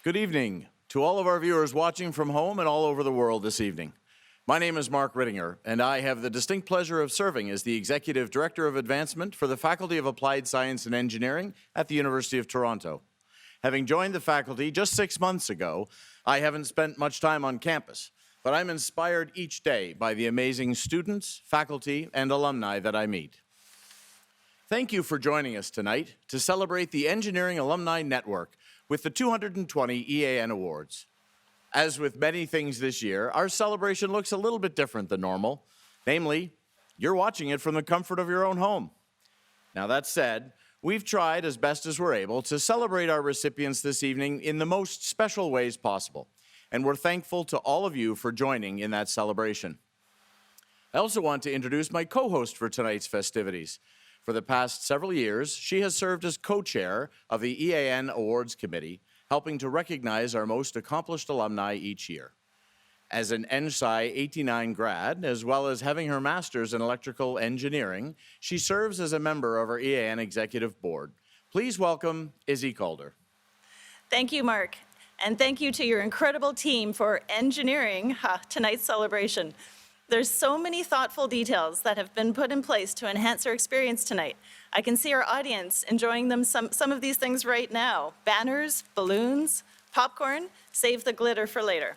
Good evening to all of our viewers watching from home and all over the world this evening. My name is Mark Rittinger, and I have the distinct pleasure of serving as the Executive Director of Advancement for the Faculty of Applied Science and Engineering at the University of Toronto. Having joined the faculty just 6 months ago, I haven't spent much time on campus, but I'm inspired each day by the amazing students, faculty, and alumni that I meet. Thank you for joining us tonight to celebrate the Engineering Alumni Network with the 220 EAN Awards. As with many things this year, our celebration looks a little bit different than normal. Namely, you're watching it from the comfort of your own home. Now that said, we've tried as best as we're able to celebrate our recipients this evening in the most special ways possible, and we're thankful to all of you for joining in that celebration. I also want to introduce my co-host for tonight's festivities. For the past several years, she has served as co-chair of the EAN Awards Committee, helping to recognize our most accomplished alumni each year. As an EngSci 89 grad, as well as having her master's in electrical engineering, she serves as a member of our EAN Executive Board. Please welcome Izzy Calder. Thank you, Mark, and thank you to your incredible team for engineering tonight's celebration. There's so many thoughtful details that have been put in place to enhance our experience tonight. I can see our audience enjoying some of these things right now. Banners, balloons, popcorn, save the glitter for later.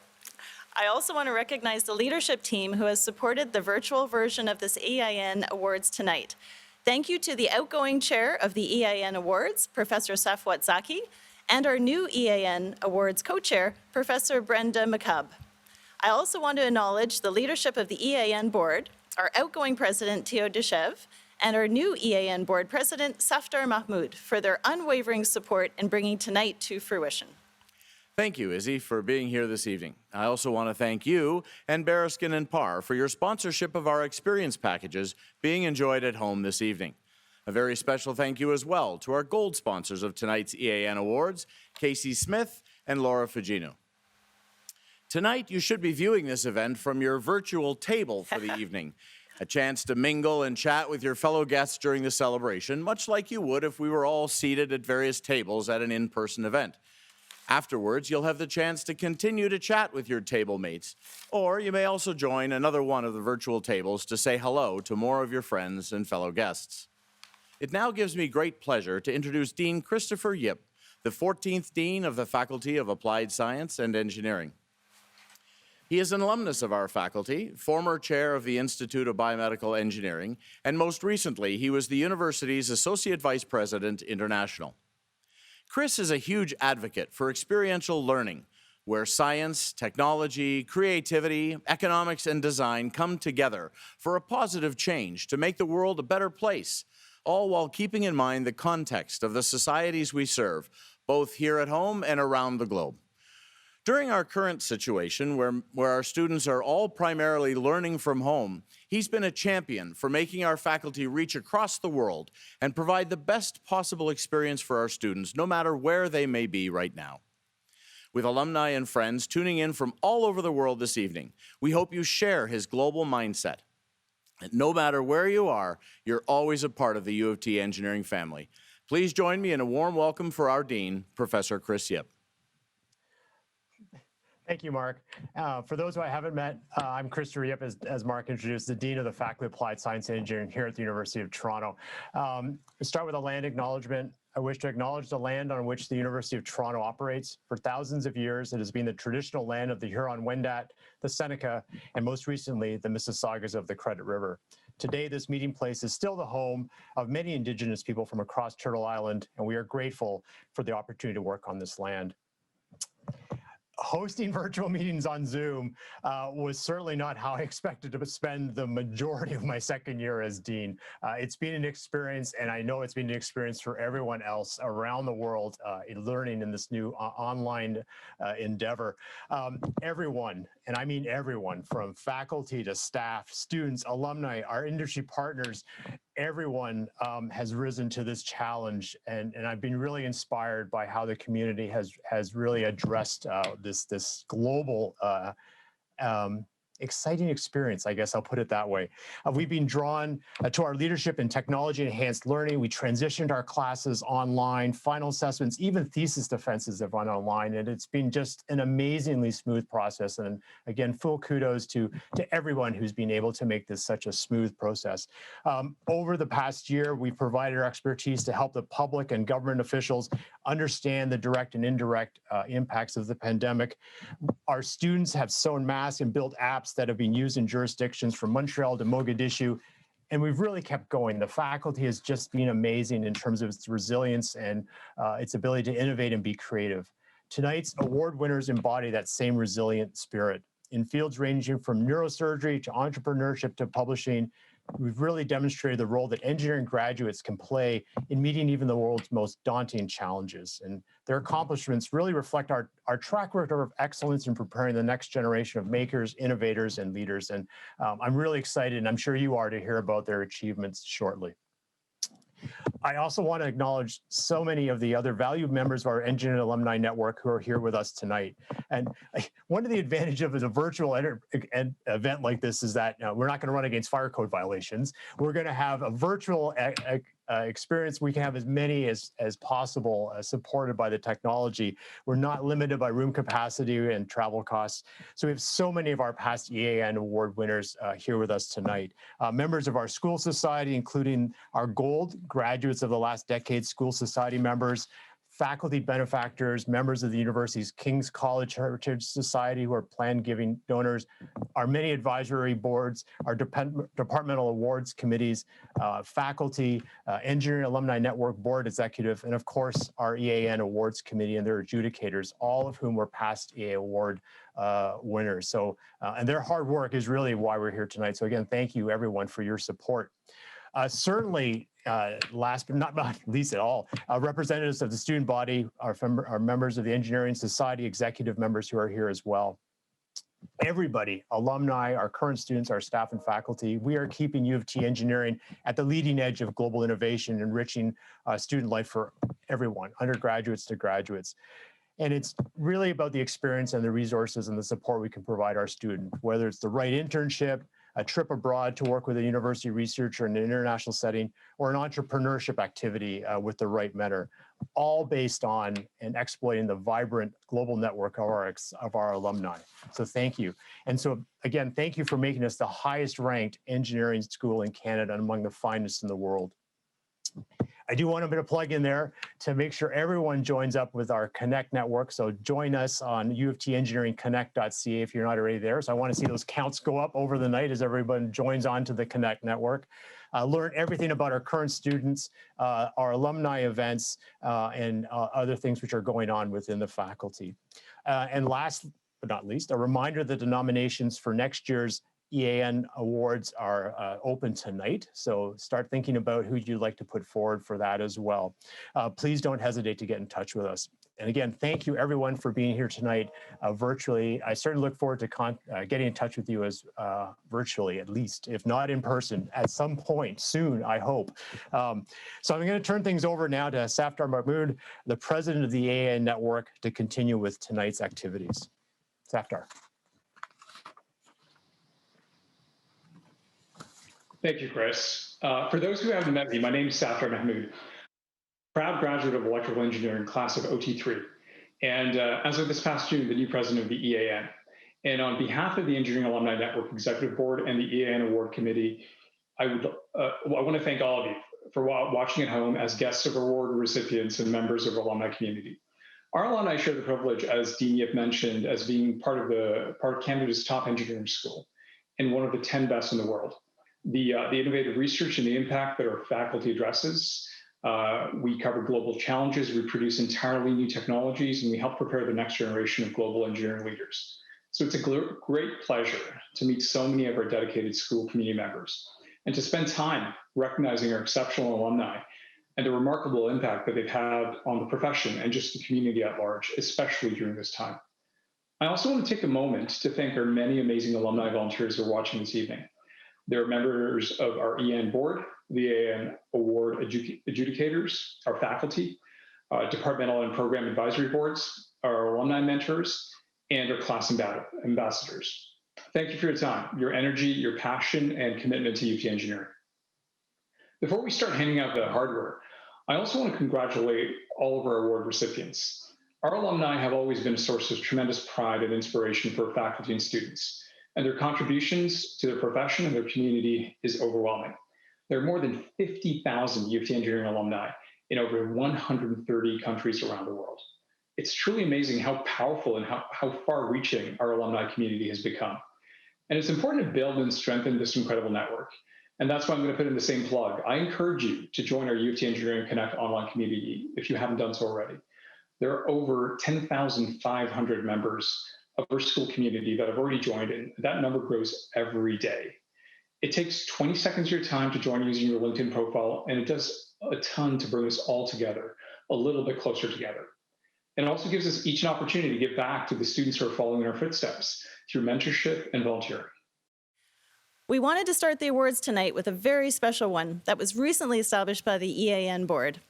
I also want to recognize the leadership team who has supported the virtual version of this EIN Awards tonight. Thank you to the outgoing chair of the EIN Awards, Professor Safwat Zaki, and our new EIN Awards co-chair, Professor Brenda McCubb. I also want to acknowledge the leadership of the EAN board, our outgoing president, Theo Deshev, and our new EAN board president, Safdar Mahmoud, for their unwavering support in bringing tonight to fruition. Thank you, Izzy, for being here this evening. I also want to thank you and Bereskin and Parr for your sponsorship of our experience packages being enjoyed at home this evening. A very special thank you as well to our gold sponsors of tonight's EAN Awards, Casey Smith and Laura Fugino. Tonight, you should be viewing this event from your virtual table for the evening, a chance to mingle and chat with your fellow guests during the celebration, much like you would if we were all seated at various tables at an in-person event. Afterwards, you'll have the chance to continue to chat with your table mates, or you may also join another one of the virtual tables to say hello to more of your friends and fellow guests. It now gives me great pleasure to introduce Dean Christopher Yip, the 14th Dean of the Faculty of Applied Science and Engineering. He is an alumnus of our faculty, former chair of the Institute of Biomedical Engineering, and most recently, he was the university's Associate Vice President International. Chris is a huge advocate for experiential learning, where science, technology, creativity, economics, and design come together for a positive change to make the world a better place, all while keeping in mind the context of the societies we serve, both here at home and around the globe. During our current situation, where our students are all primarily learning from home, he's been a champion for making our faculty reach across the world and provide the best possible experience for our students, no matter where they may be right now. With alumni and friends tuning in from all over the world this evening, we hope you share his global mindset. And no matter where you are, you're always a part of the U of T engineering family. Please join me in a warm welcome for our Dean, Professor Chris Yip. Thank you, Mark. For those who I haven't met, I'm Christopher Yip, as Mark introduced, the Dean of the Faculty of Applied Science and Engineering here at the University of Toronto. We start with a land acknowledgement. I wish to acknowledge the land on which the University of Toronto operates. For thousands of years, it has been the traditional land of the Huron-Wendat, the Seneca, and most recently, the Mississaugas of the Credit River. Today, this meeting place is still the home of many Indigenous people from across Turtle Island, and we are grateful for the opportunity to work on this land. Hosting virtual meetings on Zoom was certainly not how I expected to spend the majority of my second year as dean. It's been an experience, and I know it's been an experience for everyone else around the world in learning in this new online endeavor. Everyone, and I mean everyone, from faculty to staff, students, alumni, our industry partners, everyone has risen to this challenge, and I've been really inspired by how the community has really addressed this global exciting experience, I guess I'll put it that way. We've been drawn to our leadership in technology enhanced learning. We transitioned our classes online, final assessments, even thesis defenses have gone online, and it's been just an amazingly smooth process. And again, full kudos to everyone who's been able to make this such a smooth process. Over the past year, we've provided our expertise to help the public and government officials understand the direct and indirect impacts of the pandemic. Our students have sewn masks and built apps that have been used in jurisdictions from Montreal to Mogadishu, and we've really kept going. The faculty has just been amazing in terms of its resilience and its ability to innovate and be creative. Tonight's award winners embody that same resilient spirit. In fields ranging from neurosurgery to entrepreneurship to publishing, we've really demonstrated the role that engineering graduates can play in meeting even the world's most daunting challenges. And their accomplishments really reflect our track record of excellence in preparing the next generation of makers, innovators, and leaders. And I'm really excited, and I'm sure you are, to hear about their achievements shortly. I also want to acknowledge so many of the other valued members of our Engineering Alumni Network who are here with us tonight. And one of the advantages of a virtual event like this is that we're not going to run against fire code violations. We're going to have a virtual experience. We can have as many as possible supported by the technology. We're not limited by room capacity and travel costs. So we have so many of our past EAN award winners here with us tonight. Members of our Skule Society, including our gold graduates of the last decade Skule Society members, faculty benefactors, members of the university's King's College Heritage Society, who are plan giving donors, our many advisory boards, our departmental awards committees, faculty, Engineering Alumni Network board executive, and of course, our EAN awards committee and their adjudicators, all of whom were past EA award winners. So, and their hard work is really why we're here tonight. So again, thank you everyone for your support. Certainly, last but not least at all, representatives of the student body, our members of the Engineering Society, executive members who are here as well. Everybody, alumni, our current students, our staff and faculty, we are keeping U of T engineering at the leading edge of global innovation, enriching student life for everyone, undergraduates to graduates. And it's really about the experience and the resources and the support we can provide our students, whether it's the right internship, a trip abroad to work with a university researcher in an international setting, or an entrepreneurship activity with the right mentor, all based on and exploiting the vibrant global network of our alumni. So thank you. And so again, thank you for making us the highest ranked engineering school in Canada and among the finest in the world. I do want to put a plug in there to make sure everyone joins up with our Connect network. So join us on U of T Engineering Connect.ca if you're not already there. So I want to see those counts go up over the night as everyone joins on to the Connect network. Learn everything about our current students, our alumni events, and other things which are going on within the faculty. And last but not least, a reminder that the nominations for next year's EAN awards are open tonight, so start thinking about who you'd like to put forward for that as well. Please don't hesitate to get in touch with us. And again, thank you everyone for being here tonight virtually. I certainly look forward to getting in touch with you as virtually, at least, if not in person, at some point soon, I hope. So I'm going to turn things over now to Safdar Mahmood, the president of the EAN Network, to continue with tonight's activities. Safdar. Thank you, Chris. For those who haven't met me, my name is Safdar Mahmood, proud graduate of electrical engineering, class of OT3, and as of this past June, the new president of the EAN. And on behalf of the Engineering Alumni Network Executive Board and the EAN Award Committee, I want to thank all of you for watching at home as guests of award recipients and members of our alumni community. Our alumni share the privilege, as Dean Yip mentioned, as being part of Canada's top engineering school and one of the 10 best in the world. The innovative research and the impact that our faculty addresses. We cover global challenges, we produce entirely new technologies, and we help prepare the next generation of global engineering leaders. So it's a great pleasure to meet so many of our dedicated school community members and to spend time recognizing our exceptional alumni and the remarkable impact that they've had on the profession and just the community at large, especially during this time. I also want to take a moment to thank our many amazing alumni volunteers who are watching this evening. They're members of our EAN board, the EAN award adjudicators, our faculty, departmental and program advisory boards, our alumni mentors, and our class ambassadors. Thank you for your time, your energy, your passion, and commitment to UT Engineering. Before we start handing out the hardware, I also want to congratulate all of our award recipients. Our alumni have always been a source of tremendous pride and inspiration for faculty and students, and their contributions to their profession and their community is overwhelming. There are more than 50,000 UT Engineering alumni in over 130 countries around the world. It's truly amazing how powerful and how far-reaching our alumni community has become. And it's important to build and strengthen this incredible network. And that's why I'm going to put in the same plug. I encourage you to join our UT Engineering Connect online community if you haven't done so already. There are over 10,500 members of our Skule community that have already joined, and that number grows every day. It takes 20 seconds of your time to join using your LinkedIn profile, and it does a ton to bring us all together, a little bit closer together. And it also gives us each an opportunity to give back to the students who are following in our footsteps through mentorship and volunteering. We wanted to start the awards tonight with a very special one that was recently established by the EAN board.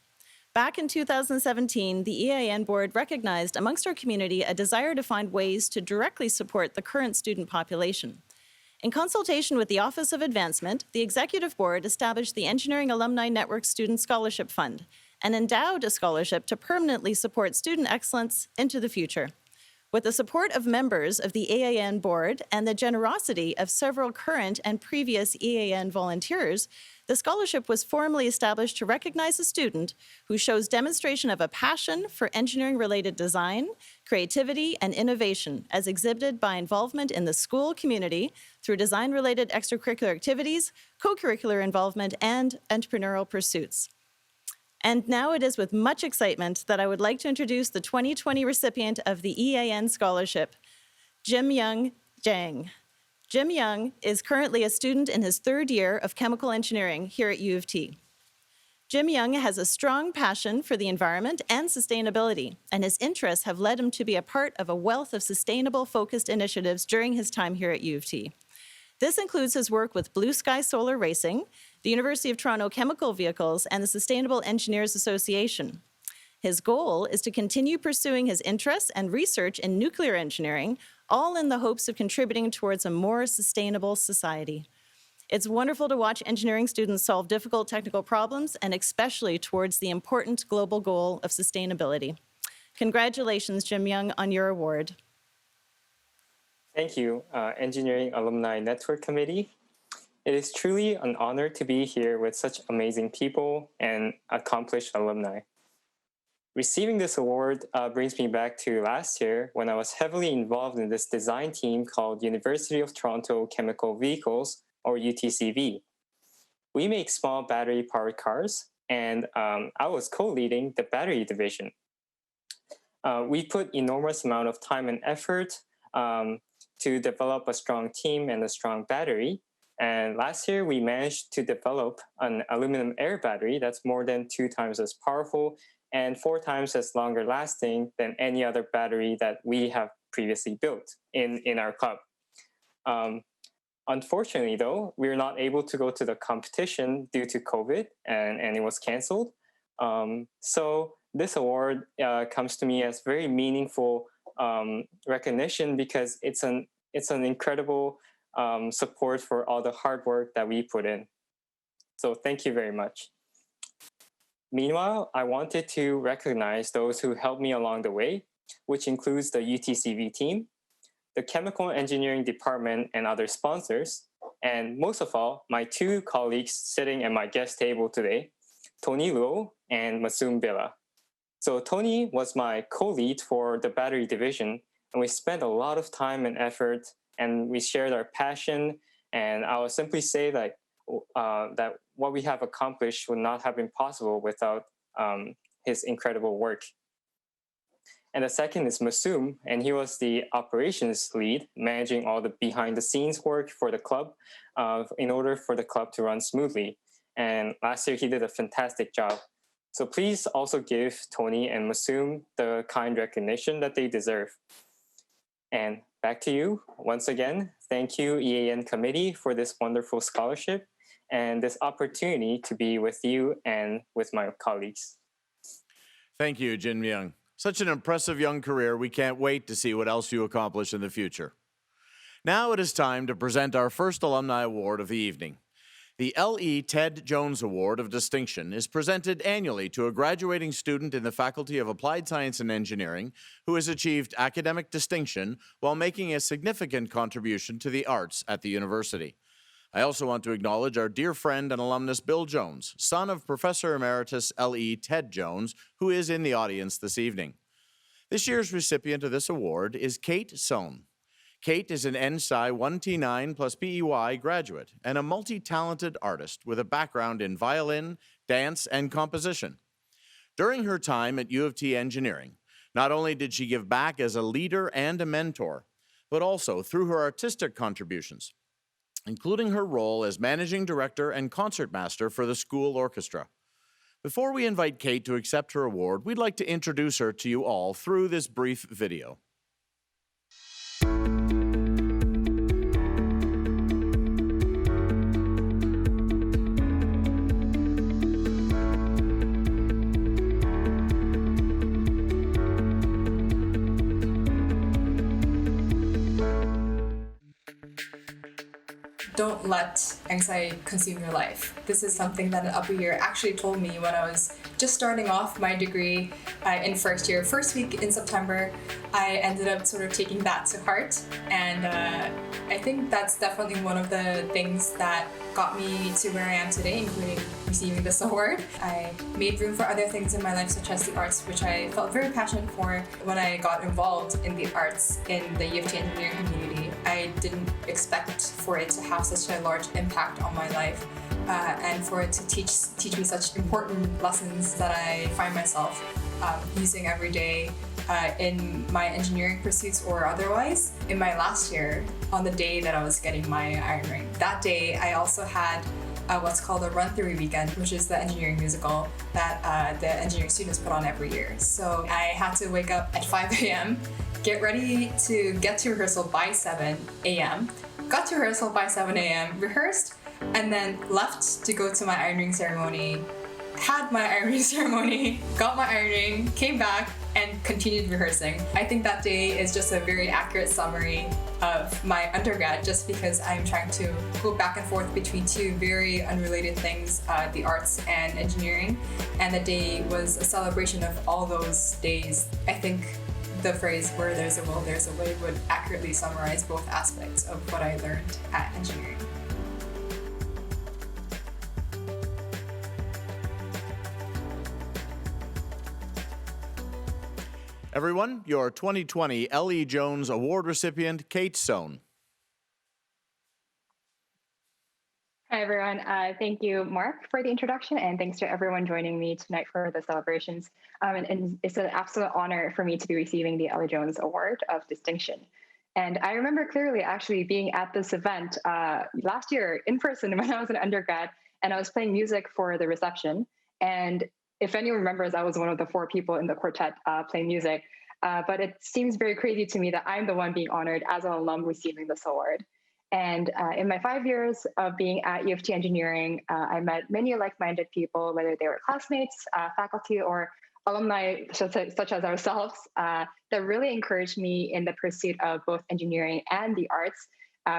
Back in 2017, the EAN board recognized amongst our community a desire to find ways to directly support the current student population. In consultation with the Office of Advancement, the Executive Board established the Engineering Alumni Network Student Scholarship Fund and endowed a scholarship to permanently support student excellence into the future. With the support of members of the EAN board and the generosity of several current and previous EAN volunteers, the scholarship was formally established to recognize a student who shows demonstration of a passion for engineering-related design, creativity, and innovation as exhibited by involvement in the school community through design-related extracurricular activities, co-curricular involvement, and entrepreneurial pursuits. And now it is with much excitement that I would like to introduce the 2020 recipient of the EAN Scholarship, Jim Young Jang. Jim Young is currently a student in his third year of chemical engineering here at U of T. Jim Young has a strong passion for the environment and sustainability, and his interests have led him to be a part of a wealth of sustainable focused initiatives during his time here at U of T. This includes his work with Blue Sky Solar Racing, the University of Toronto Chemical Vehicles, and the Sustainable Engineers Association. His goal is to continue pursuing his interests and research in nuclear engineering, all in the hopes of contributing towards a more sustainable society. It's wonderful to watch engineering students solve difficult technical problems, and especially towards the important global goal of sustainability. Congratulations, Jim Young, on your award. Thank you, Engineering Alumni Network Committee. It is truly an honor to be here with such amazing people and accomplished alumni. Receiving this award brings me back to last year when I was heavily involved in this design team called University of Toronto Chemical Vehicles, or UTCV. We make small battery-powered cars, and I was co-leading the battery division. We put enormous amount of time and effort to develop a strong team and a strong battery. And last year, we managed to develop an aluminum air battery that's more than 2 times as powerful and 4 times as longer lasting than any other battery that we have previously built in our club. Unfortunately, though, we were not able to go to the competition due to COVID, and it was canceled. So this award comes to me as very meaningful recognition because it's an incredible support for all the hard work that we put in. So thank you very much. Meanwhile, I wanted to recognize those who helped me along the way, which includes the UTCV team, the Chemical Engineering Department and other sponsors, and most of all, my 2 colleagues sitting at my guest table today, Tony Luo and Masum Bila. So Tony was my co-lead for the battery division, and we spent a lot of time and effort, and we shared our passion, and I will simply say that what we have accomplished would not have been possible without his incredible work. And the second is Masum, and he was the operations lead, managing all the behind-the-scenes work for the club in order for the club to run smoothly. And last year, he did a fantastic job. So please also give Tony and Masum the kind recognition that they deserve. And back to you. Once again, thank you, EAN Committee, for this wonderful scholarship and this opportunity to be with you and with my colleagues. Thank you, Jin Myung. Such an impressive young career. We can't wait to see what else you accomplish in the future. Now it is time to present our first Alumni Award of the evening. The L.E. Ted Jones Award of Distinction is presented annually to a graduating student in the Faculty of Applied Science and Engineering who has achieved academic distinction while making a significant contribution to the arts at the university. I also want to acknowledge our dear friend and alumnus Bill Jones, son of Professor Emeritus L.E. Ted Jones, who is in the audience this evening. This year's recipient of this award is Kate Sohn. Kate is an NSci 1T9 plus PEY graduate and a multi-talented artist with a background in violin, dance, and composition. During her time at U of T Engineering, not only did she give back as a leader and a mentor, but also through her artistic contributions, including her role as managing director and concertmaster for the Skule Orchestra. Before we invite Kate to accept her award, we'd like to introduce her to you all through this brief video. Don't let anxiety consume your life. This is something that an upper year actually told me when I was just starting off my degree in first year. First week in September, I ended up sort of taking that to heart, and I think that's definitely one of the things that got me to where I am today, including receiving this award. I made room for other things in my life, such as the arts, which I felt very passionate for when I got involved in the arts in the U of T engineering community. I didn't expect for it to have such a large impact on my life, and for it to teach me such important lessons that I find myself using every day in my engineering pursuits or otherwise. In my last year, on the day that I was getting my iron ring, that day I also had what's called a run-through weekend, which is the engineering musical that the engineering students put on every year. So I had to wake up at 5 a.m., get ready to get to rehearsal by 7 a.m., got to rehearsal by 7 a.m., rehearsed, and then left to go to my iron ring ceremony, had my iron ring ceremony, got my iron ring, came back, and continued rehearsing. I think that day is just a very accurate summary of my undergrad, just because I'm trying to go back and forth between two very unrelated things, the arts and engineering, and the day was a celebration of all those days. I think the phrase "where there's a will, there's a way" would accurately summarize both aspects of what I learned at engineering. Everyone, your 2020 L.E. Jones Award recipient, Kate Sohn. Hi, everyone. Thank you, Mark, for the introduction, and thanks to everyone joining me tonight for the celebrations. And it's an absolute honor for me to be receiving the L.E. Jones Award of Distinction. And I remember clearly actually being at this event last year in person when I was an undergrad, and I was playing music for the reception. And if anyone remembers, I was one of the 4 people in the quartet playing music. But it seems very crazy to me that I'm the one being honored as an alum receiving this award. And in my 5 years of being at U of T Engineering, I met many like-minded people, whether they were classmates, faculty, or alumni such as ourselves, that really encouraged me in the pursuit of both engineering and the arts,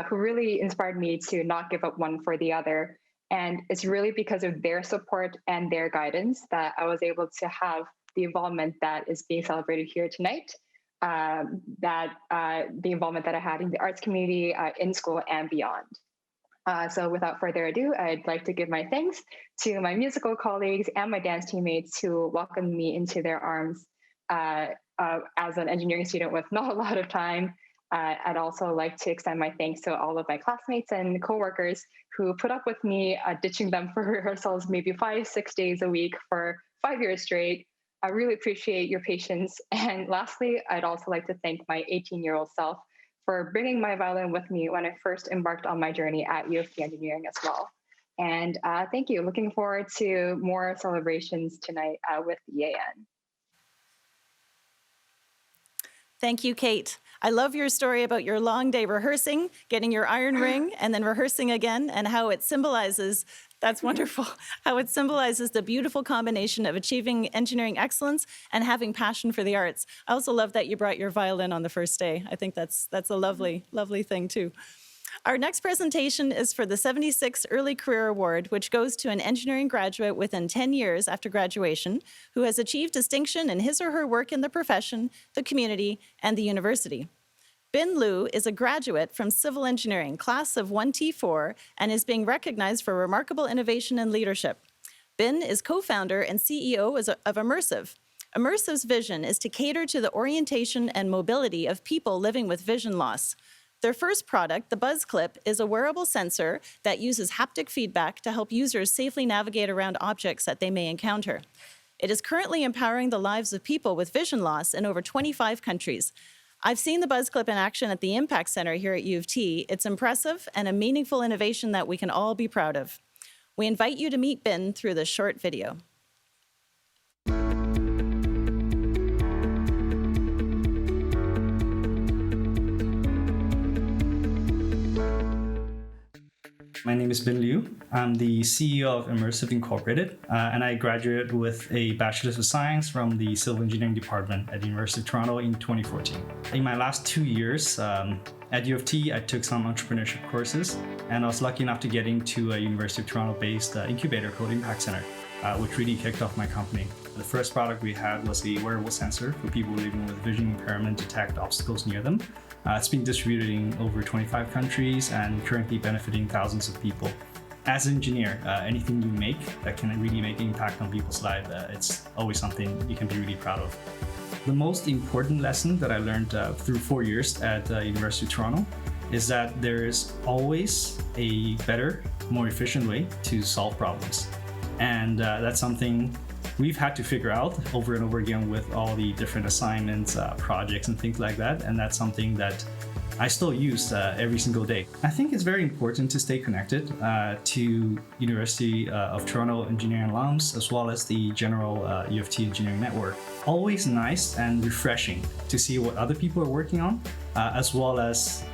who really inspired me to not give up one for the other. And it's really because of their support and their guidance that I was able to have the involvement that is being celebrated here tonight. The involvement that I had in the arts community, in school, and beyond. So without further ado, I'd like to give my thanks to my musical colleagues and my dance teammates who welcomed me into their arms as an engineering student with not a lot of time. I'd also like to extend my thanks to all of my classmates and coworkers who put up with me ditching them for rehearsals maybe 5-6 days a week for 5 years straight. I really appreciate your patience. And lastly, I'd also like to thank my 18-year-old self for bringing my violin with me when I first embarked on my journey at U of T Engineering as well. And thank you. Looking forward to more celebrations tonight with EAN. Thank you, Kate. I love your story about your long day rehearsing, getting your iron ring, and then rehearsing again, and how it symbolizes, that's wonderful, how it symbolizes the beautiful combination of achieving engineering excellence and having passion for the arts. I also love that you brought your violin on the first day. I think that's a lovely, lovely thing too. Our next presentation is for the 76 Early Career Award, which goes to an engineering graduate within 10 years after graduation who has achieved distinction in his or her work in the profession, the community, and the university. Bin Liu is a graduate from civil engineering, class of 1T4, and is being recognized for remarkable innovation and leadership. Bin is co-founder and CEO of Immersive. Immersive's vision is to cater to the orientation and mobility of people living with vision loss. Their first product, the Buzz Clip, is a wearable sensor that uses haptic feedback to help users safely navigate around objects that they may encounter. It is currently empowering the lives of people with vision loss in over 25 countries. I've seen the Buzz Clip in action at the Impact Center here at U of T. It's impressive and a meaningful innovation that we can all be proud of. We invite you to meet Bin through this short video. My name is Bin Liu. I'm the CEO of Immersive Incorporated, and I graduated with a Bachelor's of Science from the Civil Engineering Department at the University of Toronto in 2014. In my last 2 years at U of T, I took some entrepreneurship courses, and I was lucky enough to get into a University of Toronto-based incubator called Impact Center, which really kicked off my company. The first product we had was a wearable sensor for people living with vision impairment to detect obstacles near them. It's been distributed in over 25 countries and currently benefiting thousands of people. As an engineer, anything you make that can really make an impact on people's lives, it's always something you can be really proud of. The most important lesson that I learned through 4 years at University of Toronto is that there is always a better, more efficient way to solve problems. And that's something we've had to figure out over and over again with all the different assignments, projects, and things like that. And that's something that I still use every single day. I think it's very important to stay connected to University of Toronto Engineering Alums, as well as the general U of T Engineering Network. Always nice and refreshing to see what other people are working on, as well as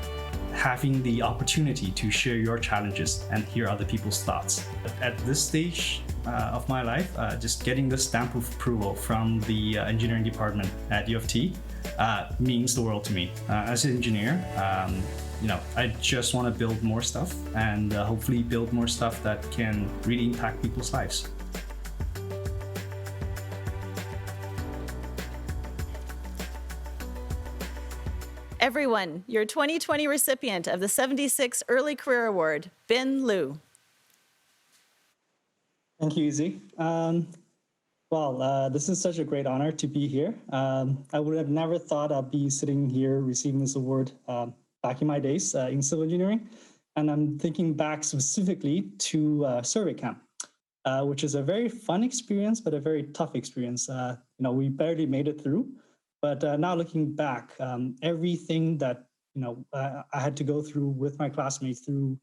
having the opportunity to share your challenges and hear other people's thoughts. At this stage of my life, just getting the stamp of approval from the engineering department at U of T means the world to me. As an engineer, I just want to build more stuff and hopefully build more stuff that can really impact people's lives. Everyone, your 2020 recipient of the 76 Early Career Award, Bin Liu. Thank you, Izzy. This is such a great honor to be here. I would have never thought I'd be sitting here receiving this award back in my days in civil engineering. And I'm thinking back specifically to survey camp, which is a very fun experience, but a very tough experience. We barely made it through. But now looking back, everything that I had to go through with my classmates through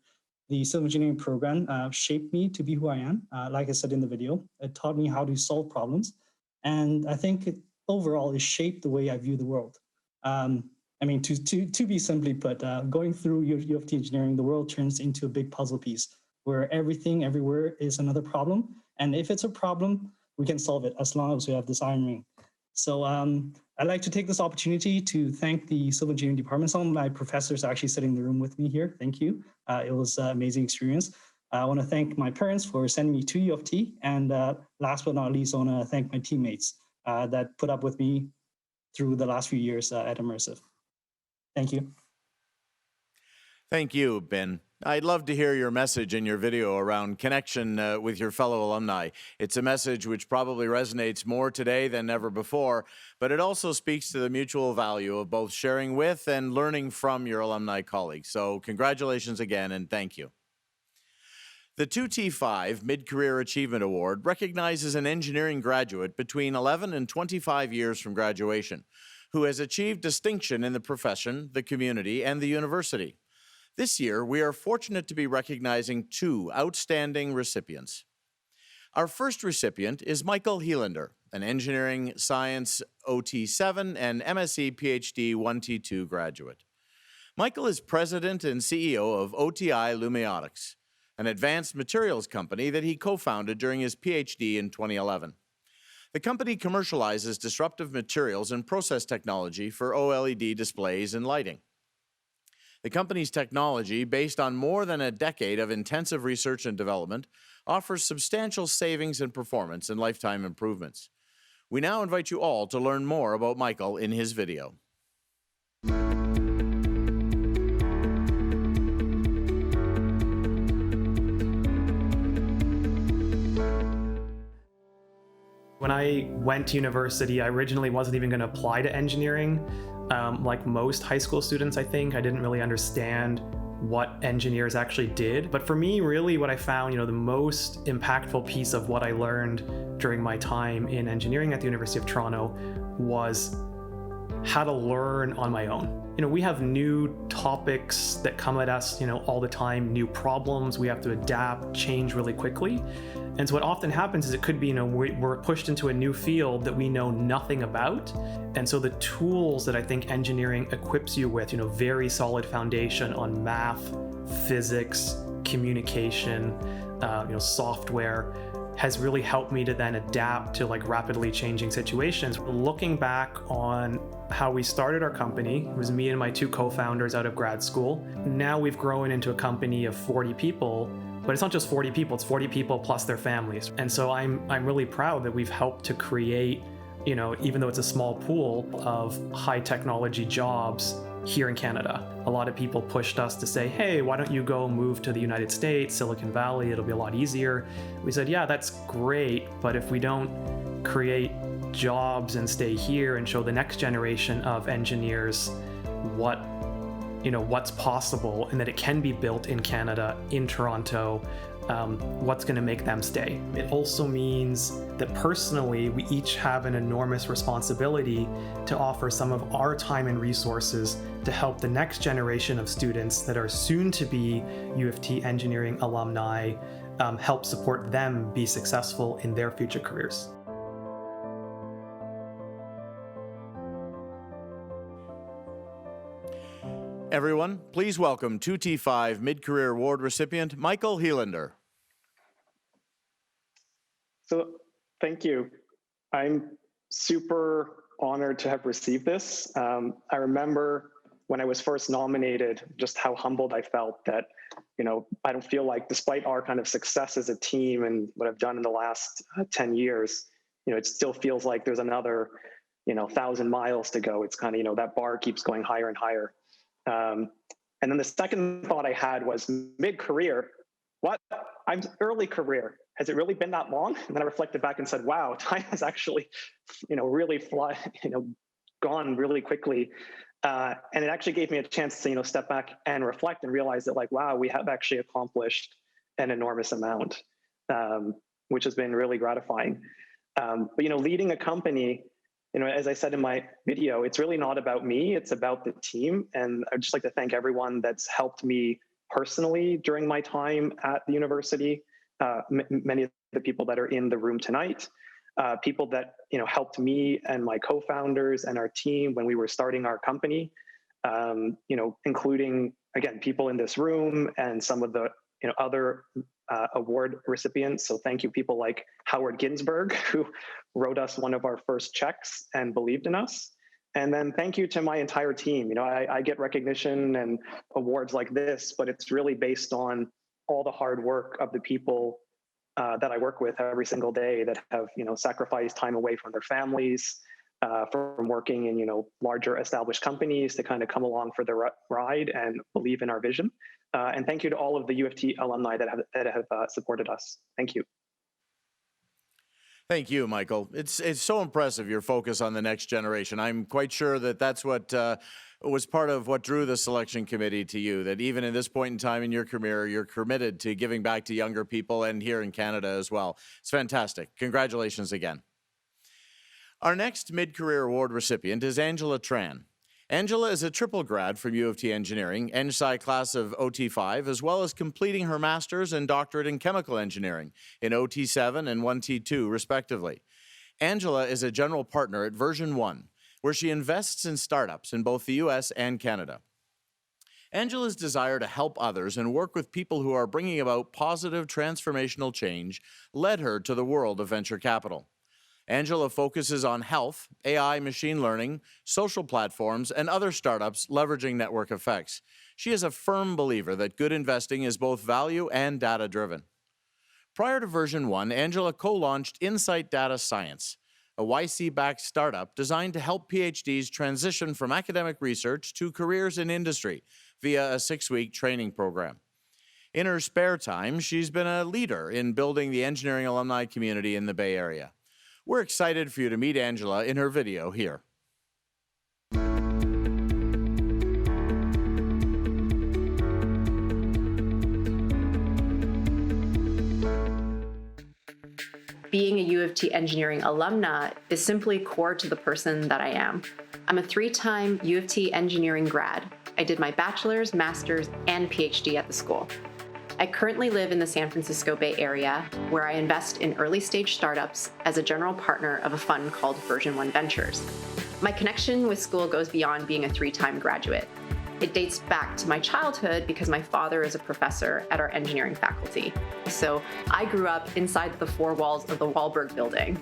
the civil engineering program shaped me to be who I am. Like I said in the video, it taught me how to solve problems. And I think overall it shaped the way I view the world. To be simply put, going through U of T engineering, the world turns into a big puzzle piece where everything everywhere is another problem. And if it's a problem, we can solve it as long as we have this iron ring. So I'd like to take this opportunity to thank the Civil Engineering Department. Some of my professors are actually sitting in the room with me here. Thank you. It was an amazing experience. I want to thank my parents for sending me to U of T. And last but not least, I want to thank my teammates that put up with me through the last few years at Immersive. Thank you. Thank you, Ben. I'd love to hear your message in your video around connection with your fellow alumni. It's a message which probably resonates more today than ever before, but it also speaks to the mutual value of both sharing with and learning from your alumni colleagues. So congratulations again, and thank you. The 2T5 Mid-Career Achievement Award recognizes an engineering graduate between 11 and 25 years from graduation who has achieved distinction in the profession, the community, and the university. This year, we are fortunate to be recognizing 2 outstanding recipients. Our first recipient is Michael Helander, an Engineering Science OT7 and MSc PhD 1T2 graduate. Michael is president and CEO of OTI Lumiotics, an advanced materials company that he co-founded during his PhD in 2011. The company commercializes disruptive materials and process technology for OLED displays and lighting. The company's technology, based on more than a decade of intensive research and development, offers substantial savings in performance and lifetime improvements. We now invite you all to learn more about Michael in his video. When I went to university, I originally wasn't even going to apply to engineering. Like most high school students, I think, I didn't really understand what engineers actually did. But for me, really what I found, the most impactful piece of what I learned during my time in engineering at the University of Toronto was how to learn on my own. We have new topics that come at us, all the time, new problems. We have to adapt, change really quickly. And so what often happens is it could be, we're pushed into a new field that we know nothing about. And so the tools that I think engineering equips you with, very solid foundation on math, physics, communication, software, has really helped me to then adapt to rapidly changing situations. Looking back on how we started our company, it was me and my two co-founders out of grad school. Now we've grown into a company of 40 people, but it's not just 40 people, it's 40 people plus their families. And so I'm really proud that we've helped to create, even though it's a small pool of high technology jobs here in Canada. A lot of people pushed us to say, hey, why don't you go move to the United States, Silicon Valley, it'll be a lot easier. We said, yeah, that's great, but if we don't create jobs and stay here and show the next generation of engineers what's possible and that it can be built in Canada, in Toronto, what's going to make them stay. It also means that personally, we each have an enormous responsibility to offer some of our time and resources to help the next generation of students that are soon to be U of T engineering alumni, help support them be successful in their future careers. Everyone, please welcome 2T5 Mid-Career Award recipient Michael Helander. So thank you. I'm super honored to have received this. I remember when I was first nominated, just how humbled I felt that, I don't feel like despite our kind of success as a team and what I've done in the last 10 years, it still feels like there's another, 1,000 miles to go. It's kind of, that bar keeps going higher and higher. And then the second thought I had was mid-career. What? I'm early career. Has it really been that long? And then I reflected back and said, wow, time has actually, really gone really quickly. And it actually gave me a chance to, step back and reflect and realize that wow, we have actually accomplished an enormous amount, which has been really gratifying. But, leading a company, as I said in my video, it's really not about me, it's about the team. And I'd just like to thank everyone that's helped me personally during my time at the university. Many of the people that are in the room tonight, people that helped me and my co-founders and our team when we were starting our company, including again people in this room and some of the other award recipients. So thank you, people like Howard Ginsberg, who wrote us one of our first checks and believed in us. And then thank you to my entire team. I get recognition and awards like this, but it's really based on all the hard work of the people that I work with every single day that have, sacrificed time away from their families, from working in, larger established companies to kind of come along for the ride and believe in our vision. And thank you to all of the U of T alumni that have supported us. Thank you. Thank you, Michael. It's so impressive, your focus on the next generation. I'm quite sure that that's what was part of what drew the selection committee to you, that even in this point in time in your career, you're committed to giving back to younger people and here in Canada as well. It's fantastic. Congratulations again. Our next mid-career award recipient is Angela Tran. Angela is a triple grad from U of T Engineering, Eng class of OT5, as well as completing her master's and doctorate in chemical engineering in OT7 and 1T2, respectively. Angela is a general partner at Version 1, where she invests in startups in both the US and Canada. Angela's desire to help others and work with people who are bringing about positive transformational change led her to the world of venture capital. Angela focuses on health, AI, machine learning, social platforms, and other startups leveraging network effects. She is a firm believer that good investing is both value and data-driven. Prior to Version 1, Angela co-launched Insight Data Science, a YC-backed startup designed to help PhDs transition from academic research to careers in industry via a 6-week training program. In her spare time, she's been a leader in building the engineering alumni community in the Bay Area. We're excited for you to meet Angela in her video here. Being a U of T engineering alumna is simply core to the person that I am. I'm a 3-time U of T engineering grad. I did my bachelor's, master's, and PhD at the school. I currently live in the San Francisco Bay Area, where I invest in early-stage startups as a general partner of a fund called Version 1 Ventures. My connection with Skule goes beyond being a 3-time graduate. It dates back to my childhood because my father is a professor at our engineering faculty. So I grew up inside the 4 walls of the Wahlberg building.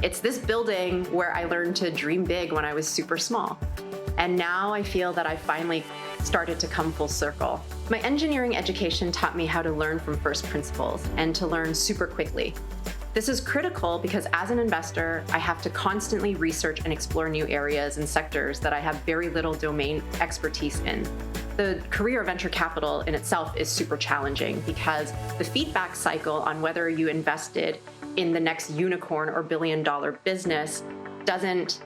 It's this building where I learned to dream big when I was super small. And now I feel that I finally started to come full circle. My engineering education taught me how to learn from first principles and to learn super quickly. This is critical because as an investor, I have to constantly research and explore new areas and sectors that I have very little domain expertise in. The career of venture capital in itself is super challenging because the feedback cycle on whether you invested in the next unicorn or billion-dollar business doesn't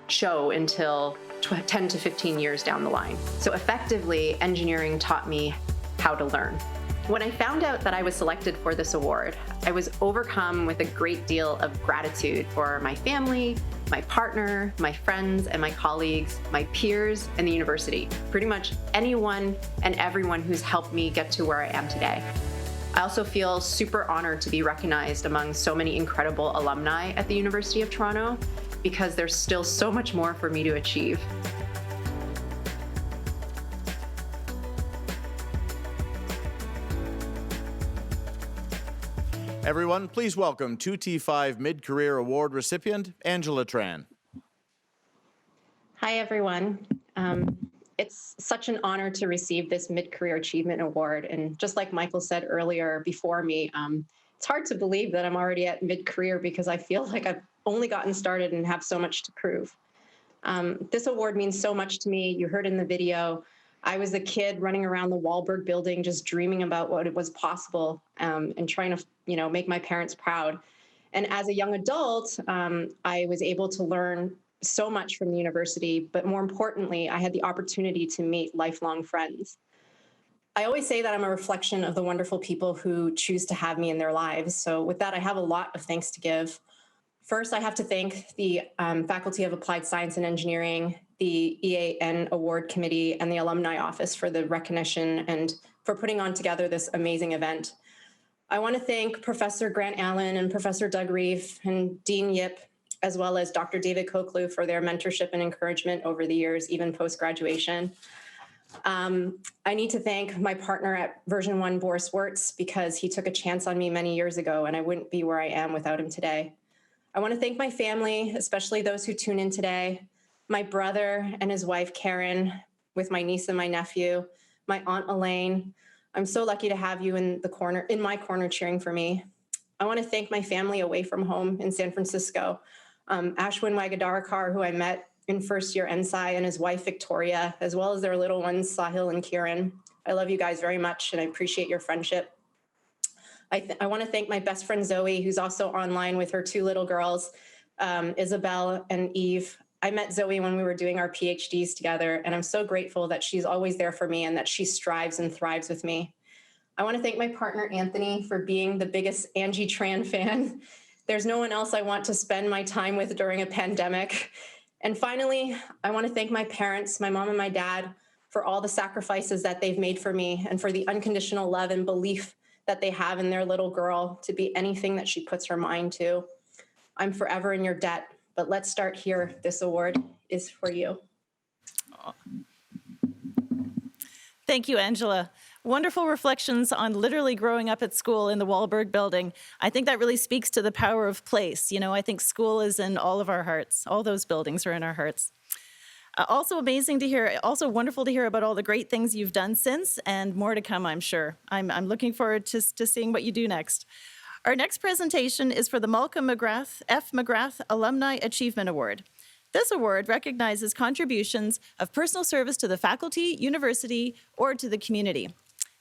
show until 10 to 15 years down the line. So effectively, engineering taught me how to learn. When I found out that I was selected for this award, I was overcome with a great deal of gratitude for my family, my partner, my friends and my colleagues, my peers, and the university. Pretty much anyone and everyone who's helped me get to where I am today. I also feel super honored to be recognized among so many incredible alumni at the University of Toronto because there's still so much more for me to achieve. Everyone, please welcome 2T5 Mid-Career Award recipient, Angela Tran. Hi, everyone. It's such an honor to receive this Mid-Career Achievement Award. And just like Michael said earlier before me, it's hard to believe that I'm already at mid-career because I feel like I've only gotten started and have so much to prove. This award means so much to me. You heard in the video, I was a kid running around the Wahlberg building, just dreaming about what it was possible and trying to, make my parents proud. And as a young adult, I was able to learn so much from the university, but more importantly, I had the opportunity to meet lifelong friends. I always say that I'm a reflection of the wonderful people who choose to have me in their lives. So with that, I have a lot of thanks to give. First, I have to thank the Faculty of Applied Science and Engineering, the EAN Award Committee, and the Alumni Office for the recognition and for putting on together this amazing event. I want to thank Professor Grant Allen and Professor Doug Reeve and Dean Yip, as well as Dr. David Koklu for their mentorship and encouragement over the years, even post-graduation. I need to thank my partner at Version 1, Boris Wirtz, because he took a chance on me many years ago, and I wouldn't be where I am without him today. I want to thank my family, especially those who tune in today, my brother and his wife, Karen, with my niece and my nephew, my Aunt Elaine. I'm so lucky to have you in my corner cheering for me. I want to thank my family away from home in San Francisco, Ashwin Wagadarakar, who I met in first year NSci, and his wife, Victoria, as well as their little ones, Sahil and Kieran. I love you guys very much, and I appreciate your friendship. I want to thank my best friend, Zoe, who's also online with her 2 little girls, Isabel and Eve. I met Zoe when we were doing our PhDs together, and I'm so grateful that she's always there for me and that she strives and thrives with me. I want to thank my partner, Anthony, for being the biggest Angie Tran fan. There's no one else I want to spend my time with during a pandemic. And finally, I want to thank my parents, my mom and my dad, for all the sacrifices that they've made for me and for the unconditional love and belief that they have in their little girl to be anything that she puts her mind to. I'm forever in your debt. But let's start here. This award is for you. Thank you, Angela. Wonderful reflections on literally growing up at Skule in the Wahlberg building. I think that really speaks to the power of place. You know, I think Skule is in all of our hearts. All those buildings are in our hearts. Also amazing to hear, also wonderful to hear about all the great things you've done since, and more to come, I'm sure. I'm looking forward to seeing what you do next. Our next presentation is for the Malcolm McGrath F. McGrath Alumni Achievement Award. This award recognizes contributions of personal service to the faculty, university, or to the community.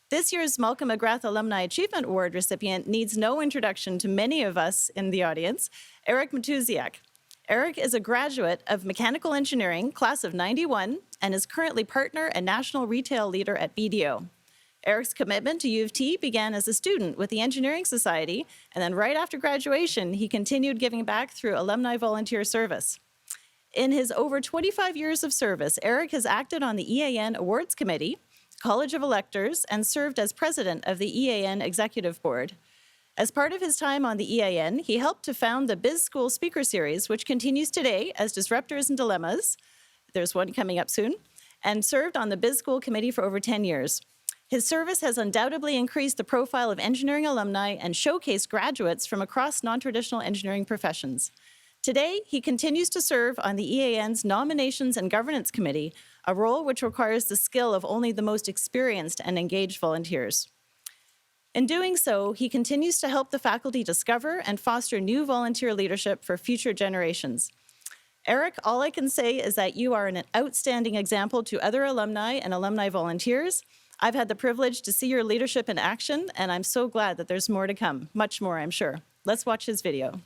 This year's Malcolm McGrath Alumni Achievement Award recipient needs no introduction to many of us in the audience, Eric Matuziak. Eric is a graduate of mechanical engineering, class of '91, and is currently partner and national retail leader at BDO. Eric's commitment to U of T began as a student with the Engineering Society, and then right after graduation, he continued giving back through alumni volunteer service. In his over 25 years of service, Eric has acted on the EAN Awards Committee, College of Electors, and served as president of the EAN Executive Board. As part of his time on the EAN, he helped to found the Biz Skule Speaker Series, which continues today as Disruptors and Dilemmas. There's one coming up soon, and served on the Biz Skule Committee for over 10 years. His service has undoubtedly increased the profile of engineering alumni and showcased graduates from across non-traditional engineering professions. Today, he continues to serve on the EAN's Nominations and Governance Committee, a role which requires the skill of only the most experienced and engaged volunteers. In doing so, he continues to help the faculty discover and foster new volunteer leadership for future generations. Eric, all I can say is that you are an outstanding example to other alumni and alumni volunteers. I've had the privilege to see your leadership in action, and I'm so glad that there's more to come, much more, I'm sure. Let's watch his video.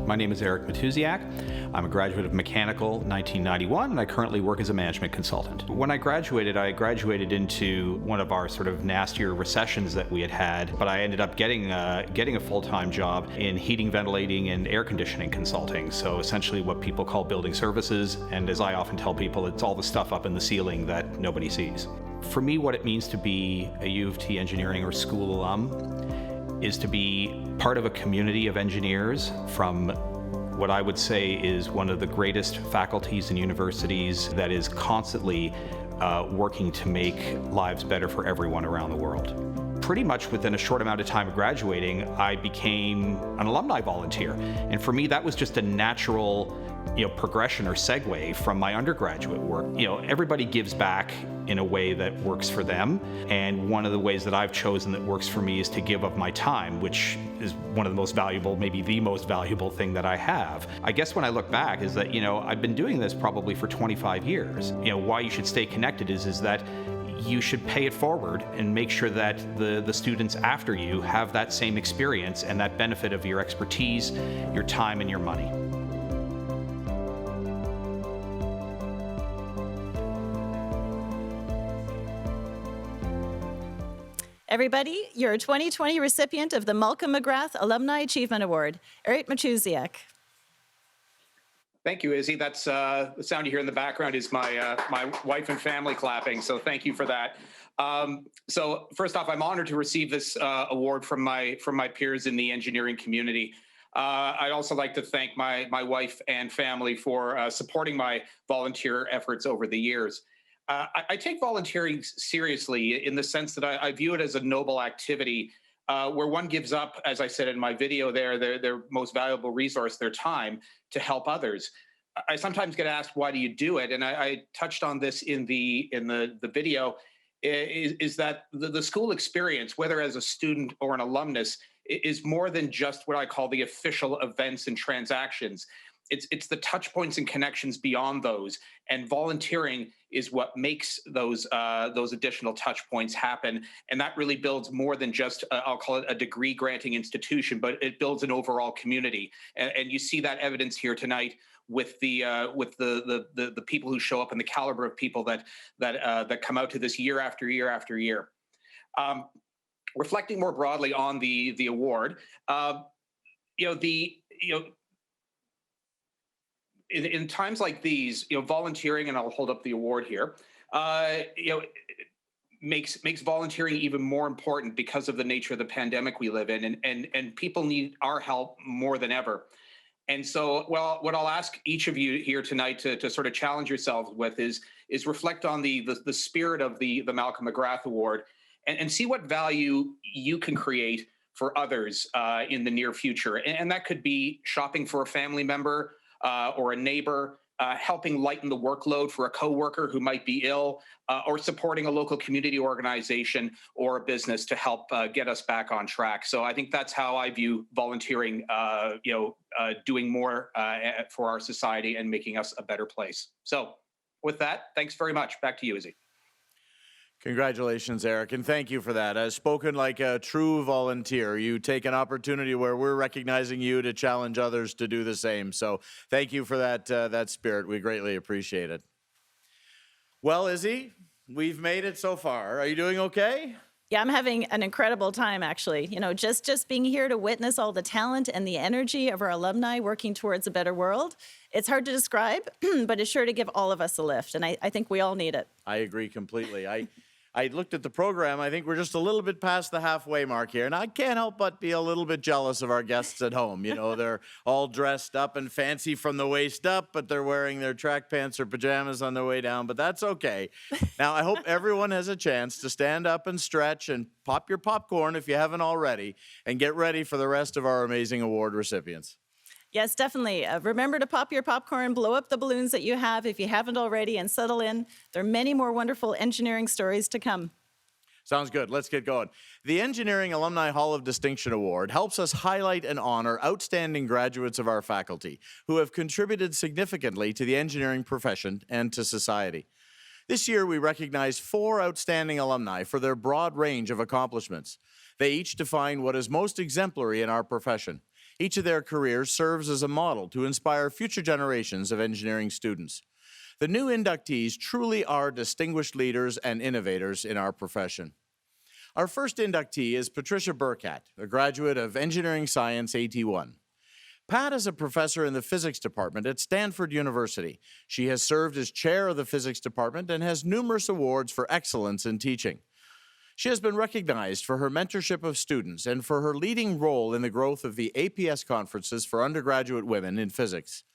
My name is Eric Matuziak. I'm a graduate of Mechanical 1991, and I currently work as a management consultant. When I graduated into one of our sort of nastier recessions that we had, but I ended up getting a full-time job in heating, ventilating, and air conditioning consulting. So essentially what people call building services, and as I often tell people, it's all the stuff up in the ceiling that nobody sees. For me, what it means to be a U of T engineering or Skule alum is to be part of a community of engineers from what I would say is one of the greatest faculties and universities that is constantly working to make lives better for everyone around the world. Pretty much within a short amount of time of graduating, I became an alumni volunteer. And for me, that was just a natural progression or segue from my undergraduate work. Everybody gives back in a way that works for them. And one of the ways that I've chosen that works for me is to give up my time, which is one of the most valuable, maybe the most valuable thing that I have. I guess when I look back is that, I've been doing this probably for 25 years. Why you should stay connected is that you should pay it forward and make sure that the students after you have that same experience and that benefit of your expertise, your time, and your money. Everybody, your 2020 recipient of the Malcolm McGrath Alumni Achievement Award, Eric Matuziak. Thank you, Izzy. That's the sound you hear in the background is my wife and family clapping. So thank you for that. So first off, I'm honored to receive this award from my peers in the engineering community. I'd also like to thank my wife and family for supporting my volunteer efforts over the years. I take volunteering seriously in the sense that I view it as a noble activity where one gives up, as I said in my video there, their most valuable resource, their time, to help others. I sometimes get asked, why do you do it? And I touched on this in the video, is that the school experience, whether as a student or an alumnus, is more than just what I call the official events and transactions. It's the touch points and connections beyond those, and volunteering is what makes those additional touch points happen, and that really builds more than just I'll call it a degree granting institution, but it builds an overall community, and you see that evidence here tonight with the people who show up and the caliber of people that come out to this year after year after year. Reflecting more broadly on the award, in times like these, volunteering, and I'll hold up the award here, makes volunteering even more important because of the nature of the pandemic we live in, and people need our help more than ever. And so, well, what I'll ask each of you here tonight to sort of challenge yourselves with is reflect on the spirit of the Malcolm McGrath Award, and see what value you can create for others in the near future. And that could be shopping for a family member or a neighbor, helping lighten the workload for a coworker who might be ill, or supporting a local community organization or a business to help get us back on track. So I think that's how I view volunteering, doing more for our society and making us a better place. So with that, thanks very much. Back to you, Izzy. Congratulations, Eric, and thank you for that. As spoken like a true volunteer, you take an opportunity where we're recognizing you to challenge others to do the same. So thank you for that spirit. We greatly appreciate it. Well, Izzy, we've made it so far. Are you doing okay? Yeah, I'm having an incredible time, actually. Just being here to witness all the talent and the energy of our alumni working towards a better world. It's hard to describe, but it's sure to give all of us a lift, and I think we all need it. I agree completely. I looked at the program. I think we're just a little bit past the halfway mark here, and I can't help but be a little bit jealous of our guests at home. They're all dressed up and fancy from the waist up, but they're wearing their track pants or pajamas on their way down, but that's okay. Now, I hope everyone has a chance to stand up and stretch and pop your popcorn if you haven't already, and get ready for the rest of our amazing award recipients. Yes, definitely. Remember to pop your popcorn, blow up the balloons that you have if you haven't already, and settle in. There are many more wonderful engineering stories to come. Sounds good. Let's get going. The Engineering Alumni Hall of Distinction Award helps us highlight and honor outstanding graduates of our faculty who have contributed significantly to the engineering profession and to society. This year, we recognize 4 outstanding alumni for their broad range of accomplishments. They each define what is most exemplary in our profession. Each of their careers serves as a model to inspire future generations of engineering students. The new inductees truly are distinguished leaders and innovators in our profession. Our first inductee is Patricia Burkhat, a graduate of Engineering Science 81. Pat is a professor in the physics department at Stanford University. She has served as chair of the physics department and has numerous awards for excellence in teaching. She has been recognized for her mentorship of students and for her leading role in the growth of the APS conferences for undergraduate women in physics.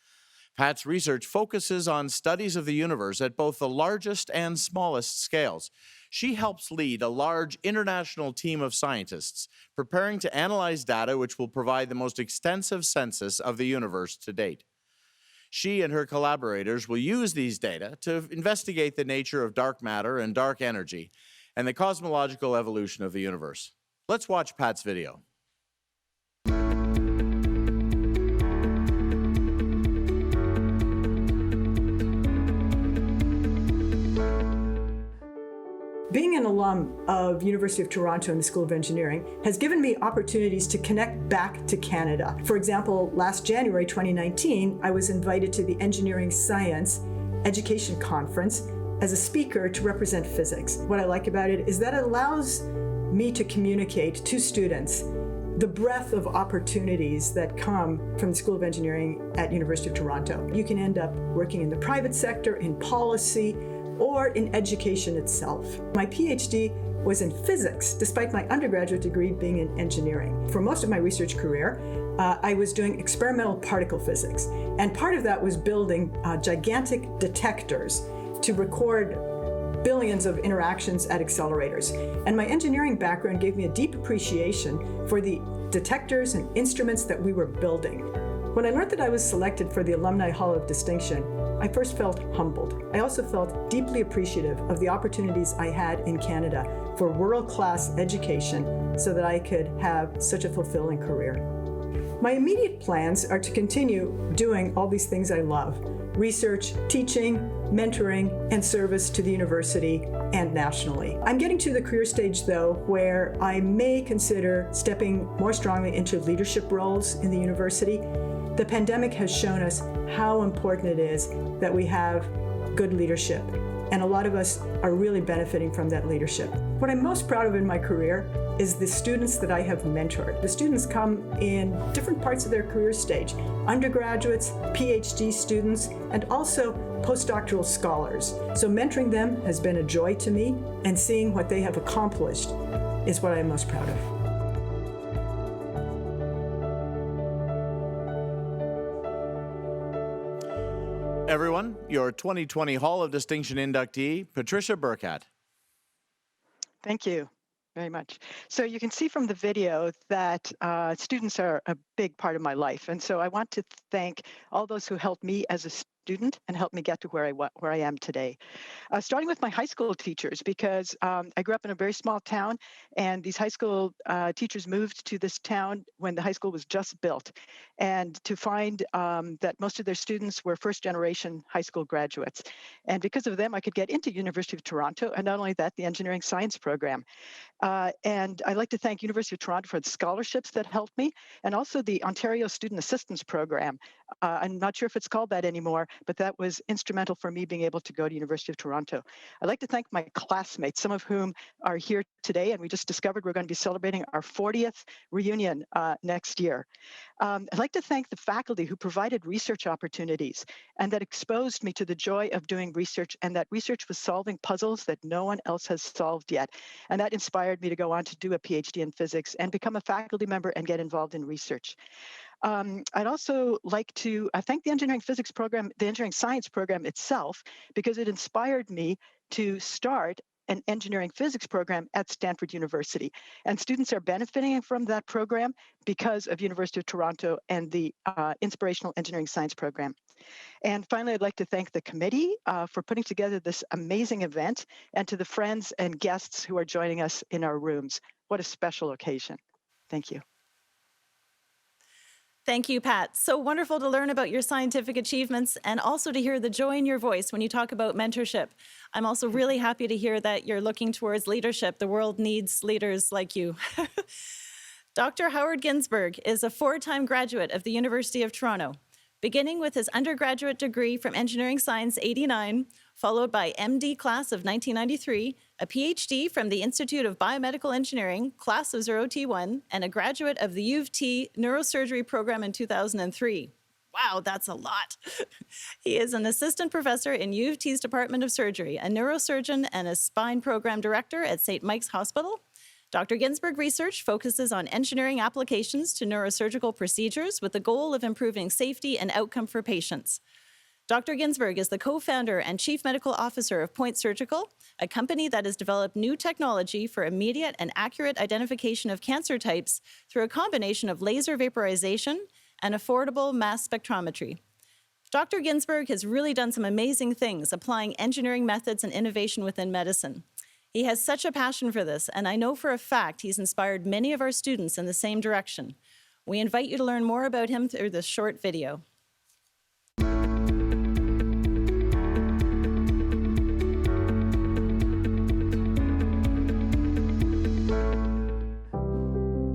Pat's research focuses on studies of the universe at both the largest and smallest scales. She helps lead a large international team of scientists preparing to analyze data which will provide the most extensive census of the universe to date. She and her collaborators will use these data to investigate the nature of dark matter and dark energy and the cosmological evolution of the universe. Let's watch Pat's video. Being an alum of University of Toronto and the School of Engineering has given me opportunities to connect back to Canada. For example, last January 2019, I was invited to the Engineering Science Education Conference as a speaker to represent physics. What I like about it is that it allows me to communicate to students the breadth of opportunities that come from the School of Engineering at University of Toronto. You can end up working in the private sector, in policy, or in education itself. My PhD was in physics, despite my undergraduate degree being in engineering. For most of my research career, I was doing experimental particle physics. And part of that was building gigantic detectors to record billions of interactions at accelerators. And my engineering background gave me a deep appreciation for the detectors and instruments that we were building. When I learned that I was selected for the Alumni Hall of Distinction, I first felt humbled. I also felt deeply appreciative of the opportunities I had in Canada for world-class education so that I could have such a fulfilling career. My immediate plans are to continue doing all these things I love: research, teaching, mentoring, and service to the university and nationally. I'm getting to the career stage, though, where I may consider stepping more strongly into leadership roles in the university. The pandemic has shown us how important it is that we have good leadership and a lot of us are really benefiting from that leadership. What I'm most proud of in my career is the students that I have mentored. The students come in different parts of their career stage, undergraduates, PhD students, and also postdoctoral scholars. So mentoring them has been a joy to me, and seeing what they have accomplished is what I'm most proud of. Everyone, your 2020 Hall of Distinction inductee, Patricia Burkhat. Thank you very much. So you can see from the video that students are a big part of my life. And so I want to thank all those who helped me as a student and helped me get to where I am today. Starting with my high school teachers, because I grew up in a very small town, and these high school teachers moved to this town when the high school was just built. And to find that most of their students were first-generation high school graduates. And because of them, I could get into University of Toronto, and not only that, the engineering science program. And I'd like to thank University of Toronto for the scholarships that helped me, and also the Ontario Student Assistance Program. I'm not sure if it's called that anymore, but that was instrumental for me being able to go to University of Toronto. I'd like to thank my classmates, some of whom are here today, and we just discovered we're going to be celebrating our 40th reunion next year. I'd like to thank the faculty who provided research opportunities and that exposed me to the joy of doing research, and that research was solving puzzles that no one else has solved yet. And that inspired me to go on to do a PhD in physics and become a faculty member and get involved in research. I'd also like to thank the engineering physics program, the engineering science program itself, because it inspired me to start an engineering physics program at Stanford University. And students are benefiting from that program because of University of Toronto and the Inspirational Engineering Science program. And finally, I'd like to thank the committee for putting together this amazing event, and to the friends and guests who are joining us in our rooms. What a special occasion. Thank you. Thank you, Pat. So wonderful to learn about your scientific achievements, and also to hear the joy in your voice when you talk about mentorship. I'm also really happy to hear that you're looking towards leadership. The world needs leaders like you. Dr. Howard Ginsberg is a 4-time graduate of the University of Toronto, beginning with his undergraduate degree from Engineering Science '89, followed by MD class of 1993, a PhD from the Institute of Biomedical Engineering, class of 0T1, and a graduate of the U of T neurosurgery program in 2003. Wow, that's a lot. He is an assistant professor in U of T's Department of Surgery, a neurosurgeon, and a spine program director at St. Mike's Hospital. Dr. Ginsberg research focuses on engineering applications to neurosurgical procedures with the goal of improving safety and outcome for patients. Dr. Ginsberg is the co-founder and chief medical officer of Point Surgical, a company that has developed new technology for immediate and accurate identification of cancer types through a combination of laser vaporization and affordable mass spectrometry. Dr. Ginsberg has really done some amazing things applying engineering methods and innovation within medicine. He has such a passion for this, and I know for a fact he's inspired many of our students in the same direction. We invite you to learn more about him through this short video.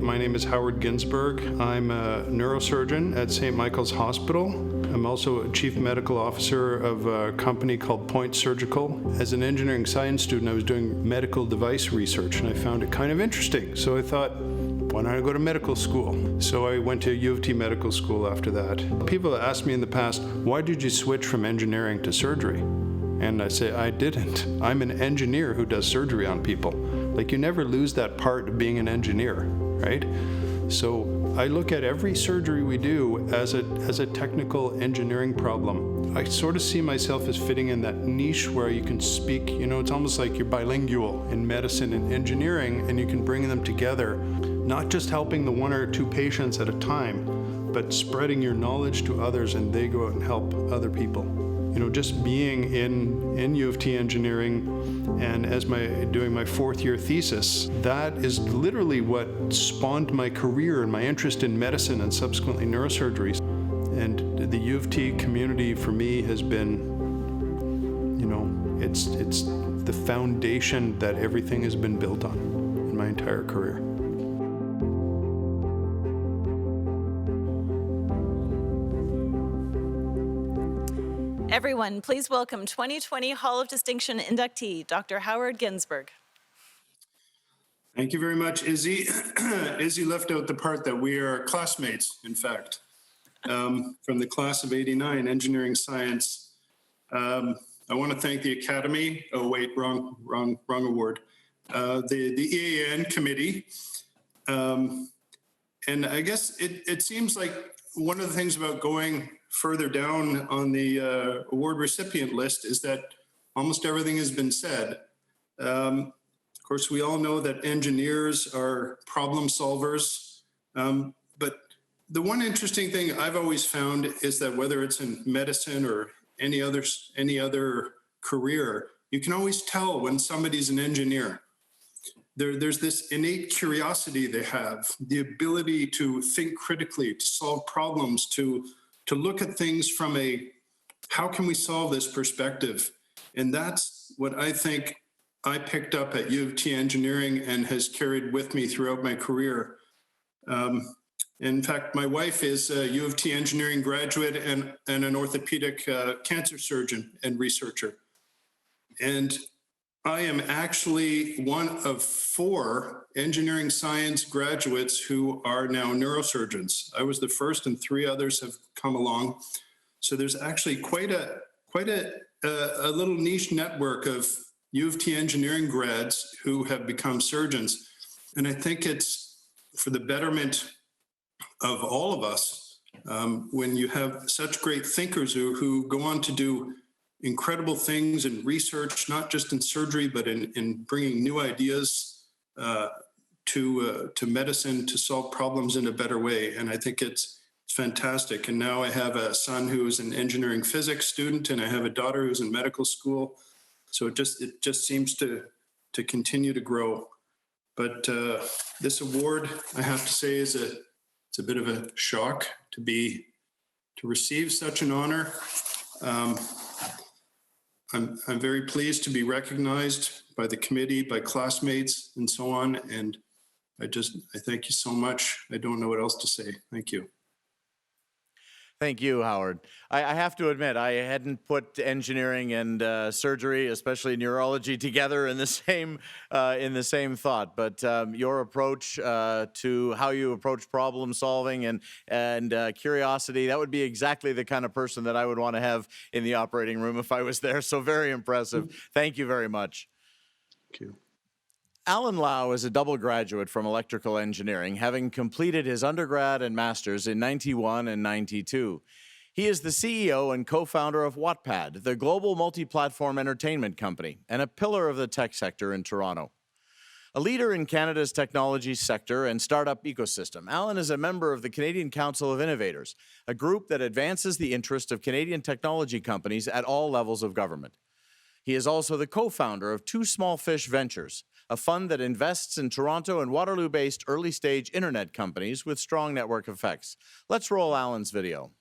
My name is Howard Ginsberg. I'm a neurosurgeon at St. Michael's Hospital. I'm also a chief medical officer of a company called Point Surgical. As an engineering science student, I was doing medical device research, and I found it kind of interesting. So I thought, why don't I go to medical school? So I went to U of T medical school after that. People have asked me in the past, why did you switch from engineering to surgery? And I say, I didn't. I'm an engineer who does surgery on people. Like, you never lose that part of being an engineer, right? So I look at every surgery we do as a technical engineering problem. I sort of see myself as fitting in that niche where you can speak, it's almost like you're bilingual in medicine and engineering, and you can bring them together, not just helping the 1 or 2 patients at a time, but spreading your knowledge to others, and they go out and help other people. Just being in U of T engineering, and doing my 4th year thesis, that is literally what spawned my career and my interest in medicine and subsequently neurosurgery. And the U of T community for me has been, it's the foundation that everything has been built on in my entire career. Everyone, please welcome 2020 Hall of Distinction inductee, Dr. Howard Ginsberg. Thank you very much, Izzy. Izzy left out the part that we are classmates, in fact, from the class of '89, engineering science. I want to thank the Academy. Oh, wait, wrong award. The EAN committee. And I guess it seems like one of the things about going further down on the award recipient list is that almost everything has been said. Of course, we all know that engineers are problem solvers, but the one interesting thing I've always found is that whether it's in medicine or any other career, you can always tell when somebody's an engineer. There's this innate curiosity they have, the ability to think critically, to solve problems, to look at things from a how can we solve this perspective, and that's what I think I picked up at U of T Engineering and has carried with me throughout my career. In fact, my wife is a U of T Engineering graduate and an orthopedic cancer surgeon and researcher. And I am actually one of 4 engineering science graduates who are now neurosurgeons. I was the first and 3 others have come along. So there's actually quite a little niche network of U of T engineering grads who have become surgeons. And I think it's for the betterment of all of us when you have such great thinkers who go on to do incredible things in research, not just in surgery, but in bringing new ideas to medicine to solve problems in a better way. And I think it's fantastic. And now I have a son who is an engineering physics student, and I have a daughter who's in medical school. So it just seems to continue to grow. But this award, I have to say, it's a bit of a shock to receive such an honor. I'm very pleased to be recognized by the committee, by classmates, and so on. And I thank you so much. I don't know what else to say. Thank you. Thank you, Howard. I have to admit, I hadn't put engineering and surgery, especially neurology, together in the same thought. But your approach to how you approach problem solving and curiosity, that would be exactly the kind of person that I would want to have in the operating room if I was there. So very impressive. Thank you very much. Thank you. Alan Lau is a double graduate from electrical engineering, having completed his undergrad and master's in 91 and 92. He is the CEO and co-founder of Wattpad, the global multi-platform entertainment company, and a pillar of the tech sector in Toronto. A leader in Canada's technology sector and startup ecosystem, Alan is a member of the Canadian Council of Innovators, a group that advances the interest of Canadian technology companies at all levels of government. He is also the co-founder of Two Small Fish Ventures, a fund that invests in Toronto and Waterloo-based early-stage internet companies with strong network effects. Let's roll Alan's video.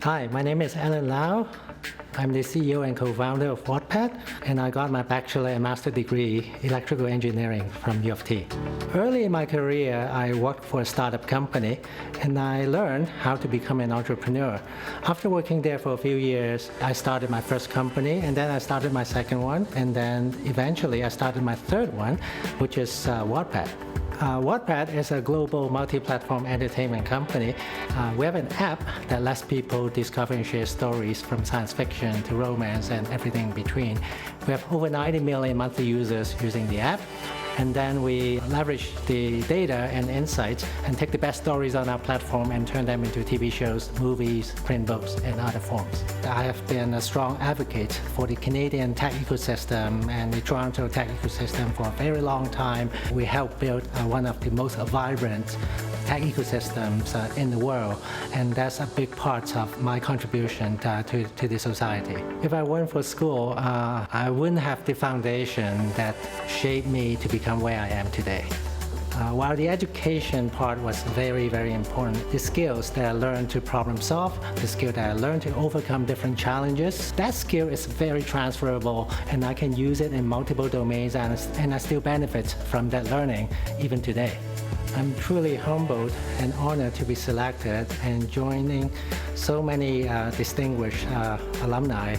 Hi, my name is Alan Lau. I'm the CEO and co-founder of Wattpad, and I got my bachelor and master degree electrical engineering from U of T. Early in my career, I worked for a startup company, and I learned how to become an entrepreneur. After working there for a few years, I started my first company, and then I started my second one, and then eventually I started my third one, which is Wattpad. Wattpad is a global multi-platform entertainment company. We have an app that lets people discover and share stories from science fiction to romance and everything in between. We have over 90 million monthly users using the app. And then we leverage the data and insights and take the best stories on our platform and turn them into TV shows, movies, print books, and other forms. I have been a strong advocate for the Canadian tech ecosystem and the Toronto tech ecosystem for a very long time. We helped build one of the most vibrant tech ecosystems in the world, and that's a big part of my contribution to the society. If I went for school, I wouldn't have the foundation that shaped me to become where I am today. While the education part was very, very important, the skills that I learned to problem solve, the skill that I learned to overcome different challenges, that skill is very transferable and I can use it in multiple domains and I still benefit from that learning even today. I'm truly humbled and honored to be selected and joining so many distinguished alumni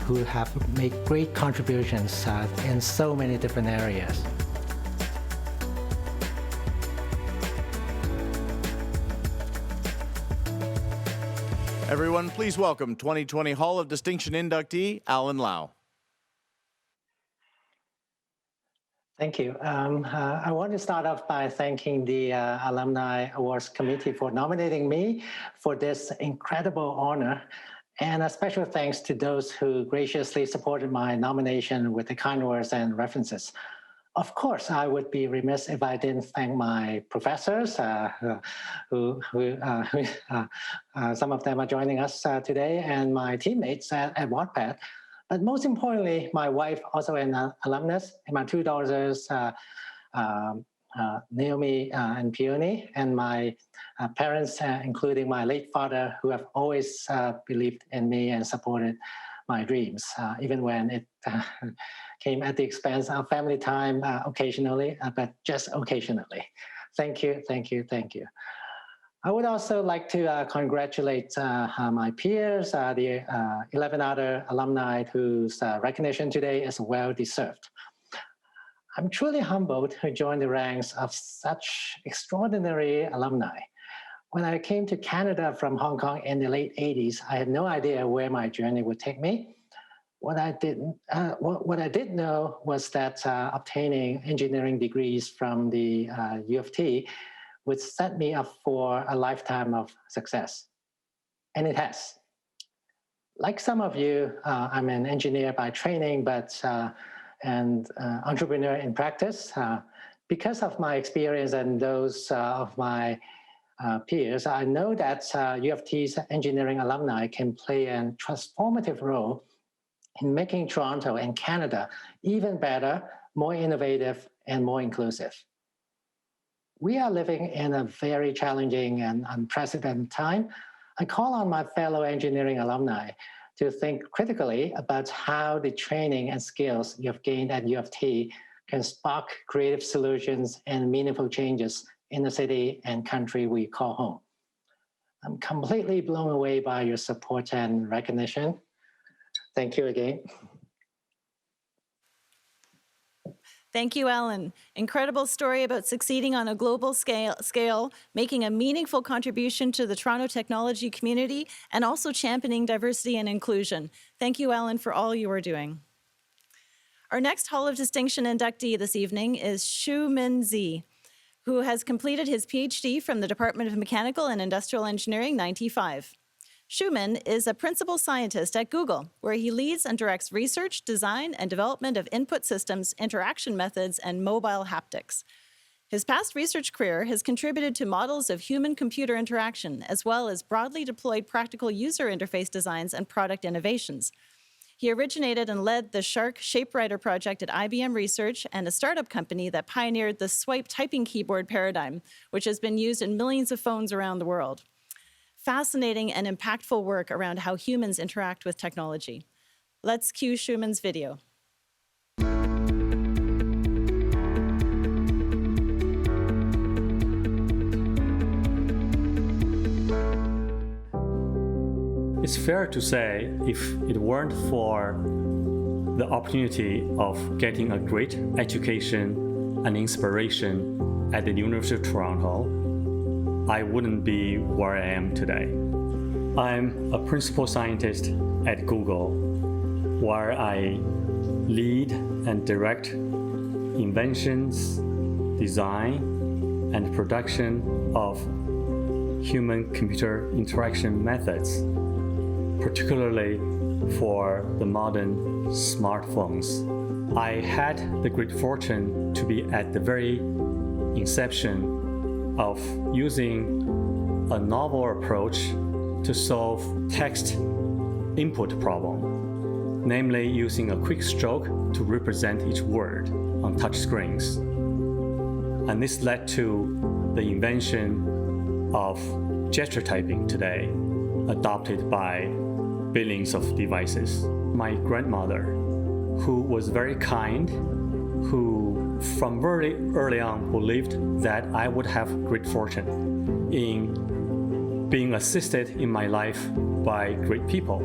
who have made great contributions in so many different areas. Everyone, please welcome 2020 Hall of Distinction inductee, Alan Lau. Thank you. I want to start off by thanking the Alumni Awards Committee for nominating me for this incredible honor. And a special thanks to those who graciously supported my nomination with the kind words and references. Of course, I would be remiss if I didn't thank my professors, who some of them are joining us today, and my teammates at Wattpad. But most importantly, my wife, also an alumnus, and my two daughters, Naomi and Peony, and my parents, including my late father, who have always believed in me and supported my dreams, even when it came at the expense of family time occasionally, but just occasionally. Thank you, thank you, thank you. I would also like to congratulate my peers, the 11 other alumni whose recognition today is well deserved. I'm truly humbled to join the ranks of such extraordinary alumni. When I came to Canada from Hong Kong in the late 80s, I had no idea where my journey would take me. What I did know was that obtaining engineering degrees from the U of T would set me up for a lifetime of success. And it has. Like some of you, I'm an engineer by training, but an entrepreneur in practice. Because of my experience and those of my peers, I know that U of T's engineering alumni can play a transformative role in making Toronto and Canada even better, more innovative, and more inclusive. We are living in a very challenging and unprecedented time. I call on my fellow engineering alumni to think critically about how the training and skills you have gained at U of T can spark creative solutions and meaningful changes in the city and country we call home. I'm completely blown away by your support and recognition. Thank you again. Thank you, Alan. Incredible story about succeeding on a global scale, making a meaningful contribution to the Toronto technology community, and also championing diversity and inclusion. Thank you, Alan, for all you are doing. Our next Hall of Distinction inductee this evening is Shu-Min Zi, who has completed his PhD from the Department of Mechanical and Industrial Engineering 95. Shu-Min is a principal scientist at Google, where he leads and directs research, design, and development of input systems, interaction methods, and mobile haptics. His past research career has contributed to models of human-computer interaction, as well as broadly deployed practical user interface designs and product innovations. He originated and led the Shark ShapeWriter project at IBM Research and a startup company that pioneered the swipe typing keyboard paradigm, which has been used in millions of phones around the world. Fascinating and impactful work around how humans interact with technology. Let's cue Shu-Min's video. It's fair to say, if it weren't for the opportunity of getting a great education and inspiration at the University of Toronto, I wouldn't be where I am today. I'm a principal scientist at Google, where I lead and direct inventions, design, and production of human-computer interaction methods, particularly for the modern smartphones. I had the great fortune to be at the very inception of using a novel approach to solve text input problem, namely using a quick stroke to represent each word on touch screens. And this led to the invention of gesture typing today, adopted by billions of devices. My grandmother, who was very kind, who from very early on believed that I would have great fortune in being assisted in my life by great people.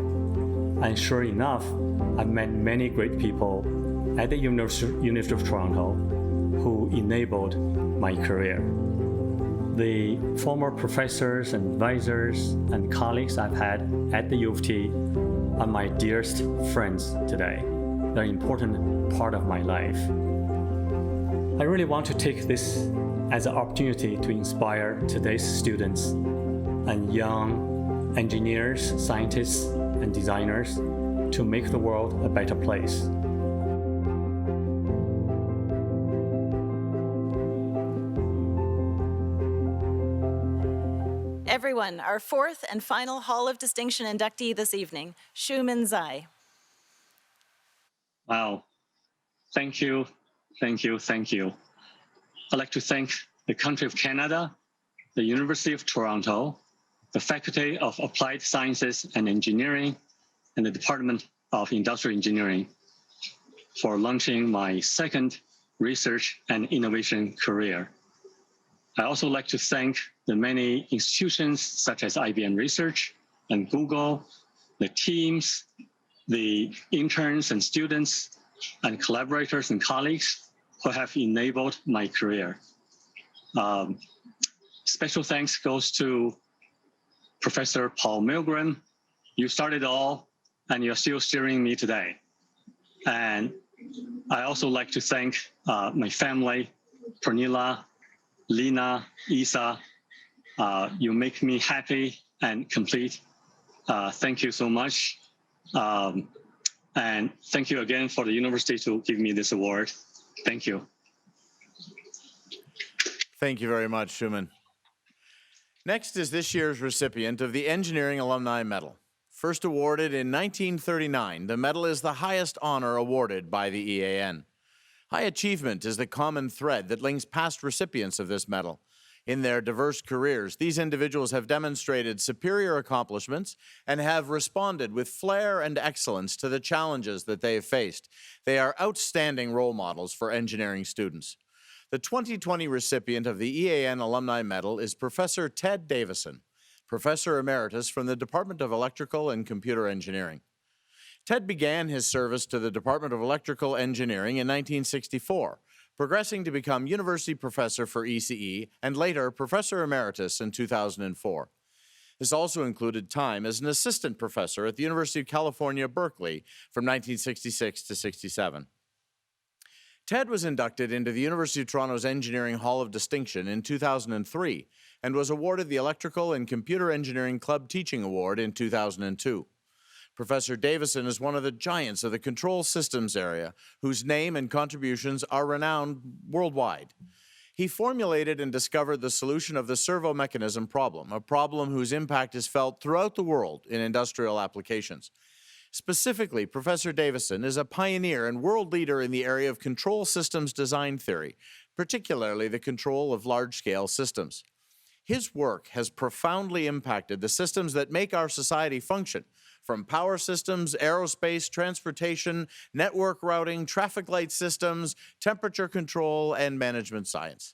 And sure enough, I've met many great people at the University of Toronto who enabled my career. The former professors and advisors and colleagues I've had at the U of T are my dearest friends today. They're an important part of my life. I really want to take this as an opportunity to inspire today's students and young engineers, scientists, and designers to make the world a better place. Everyone, our fourth and final Hall of Distinction inductee this evening, Shumin Zai. Wow. Thank you, thank you, thank you. I'd like to thank the country of Canada, the University of Toronto, the Faculty of Applied Sciences and Engineering, and the Department of Industrial Engineering for launching my second research and innovation career. I also like to thank the many institutions such as IBM Research and Google, the teams, the interns and students, and collaborators and colleagues who have enabled my career. Special thanks goes to Professor Paul Milgram. You started it all, and you're still steering me today. And I also like to thank my family, Pernilla, Lena, Isa. You make me happy and complete. Thank you so much. And thank you again for the university to give me this award. Thank you. Thank you very much, Shumin. Next is this year's recipient of the Engineering Alumni Medal. First awarded in 1939, the medal is the highest honor awarded by the EAN. High achievement is the common thread that links past recipients of this medal. In their diverse careers, these individuals have demonstrated superior accomplishments and have responded with flair and excellence to the challenges that they have faced. They are outstanding role models for engineering students. The 2020 recipient of the EAN Alumni Medal is Professor Ted Davison, Professor Emeritus from the Department of Electrical and Computer Engineering. Ted began his service to the Department of Electrical Engineering in 1964, progressing to become University Professor for ECE and later Professor Emeritus in 2004. This also included time as an assistant professor at the University of California, Berkeley from 1966 to 67. Ted was inducted into the University of Toronto's Engineering Hall of Distinction in 2003 and was awarded the Electrical and Computer Engineering Club Teaching Award in 2002. Professor Davison is one of the giants of the control systems area, whose name and contributions are renowned worldwide. He formulated and discovered the solution of the servo mechanism problem, a problem whose impact is felt throughout the world in industrial applications. Specifically, Professor Davison is a pioneer and world leader in the area of control systems design theory, particularly the control of large-scale systems. His work has profoundly impacted the systems that make our society function, from power systems, aerospace, transportation, network routing, traffic light systems, temperature control, and management science.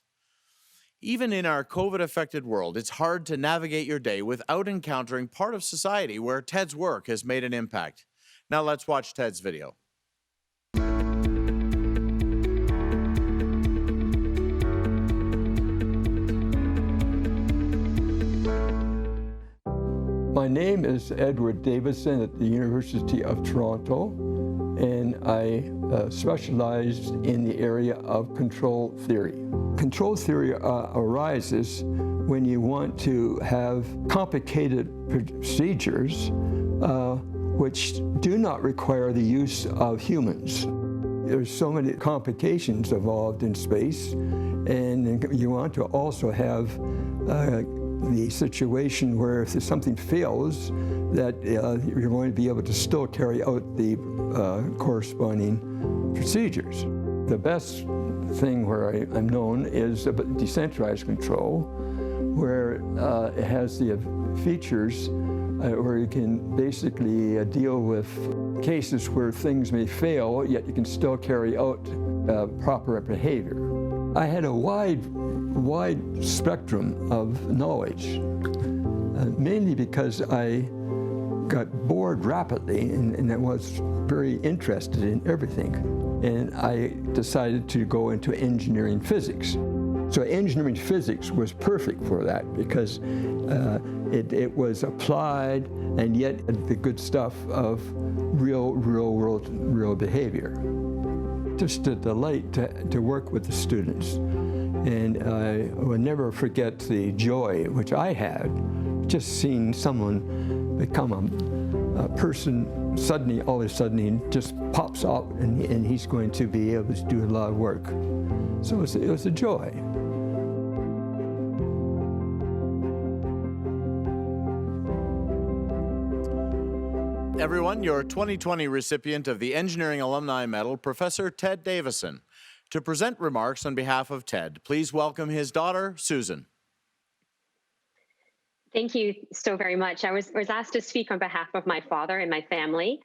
Even in our COVID-affected world, it's hard to navigate your day without encountering part of society where Ted's work has made an impact. Now let's watch Ted's video. My name is Edward Davison at the University of Toronto, and I specialized in the area of control theory. Control theory arises when you want to have complicated procedures which do not require the use of humans. There's so many complications involved in space, and you want to also have the situation where if something fails, that you're going to be able to still carry out the corresponding procedures. The best thing where I'm known is about decentralized control, where it has the features where you can basically deal with cases where things may fail, yet you can still carry out proper behavior. I had a wide spectrum of knowledge, mainly because I got bored rapidly and I was very interested in everything. And I decided to go into engineering physics. So engineering physics was perfect for that because it was applied and yet the good stuff of real behavior. Just a delight to work with the students. And I will never forget the joy which I had just seeing someone become a person suddenly, all of a sudden, he just pops up and he's going to be able to do a lot of work. So it was a joy. Everyone, your 2020 recipient of the Engineering Alumni Medal, Professor Ted Davison. To present remarks on behalf of Ted, please welcome his daughter, Susan. Thank you so very much. I was asked to speak on behalf of my father and my family,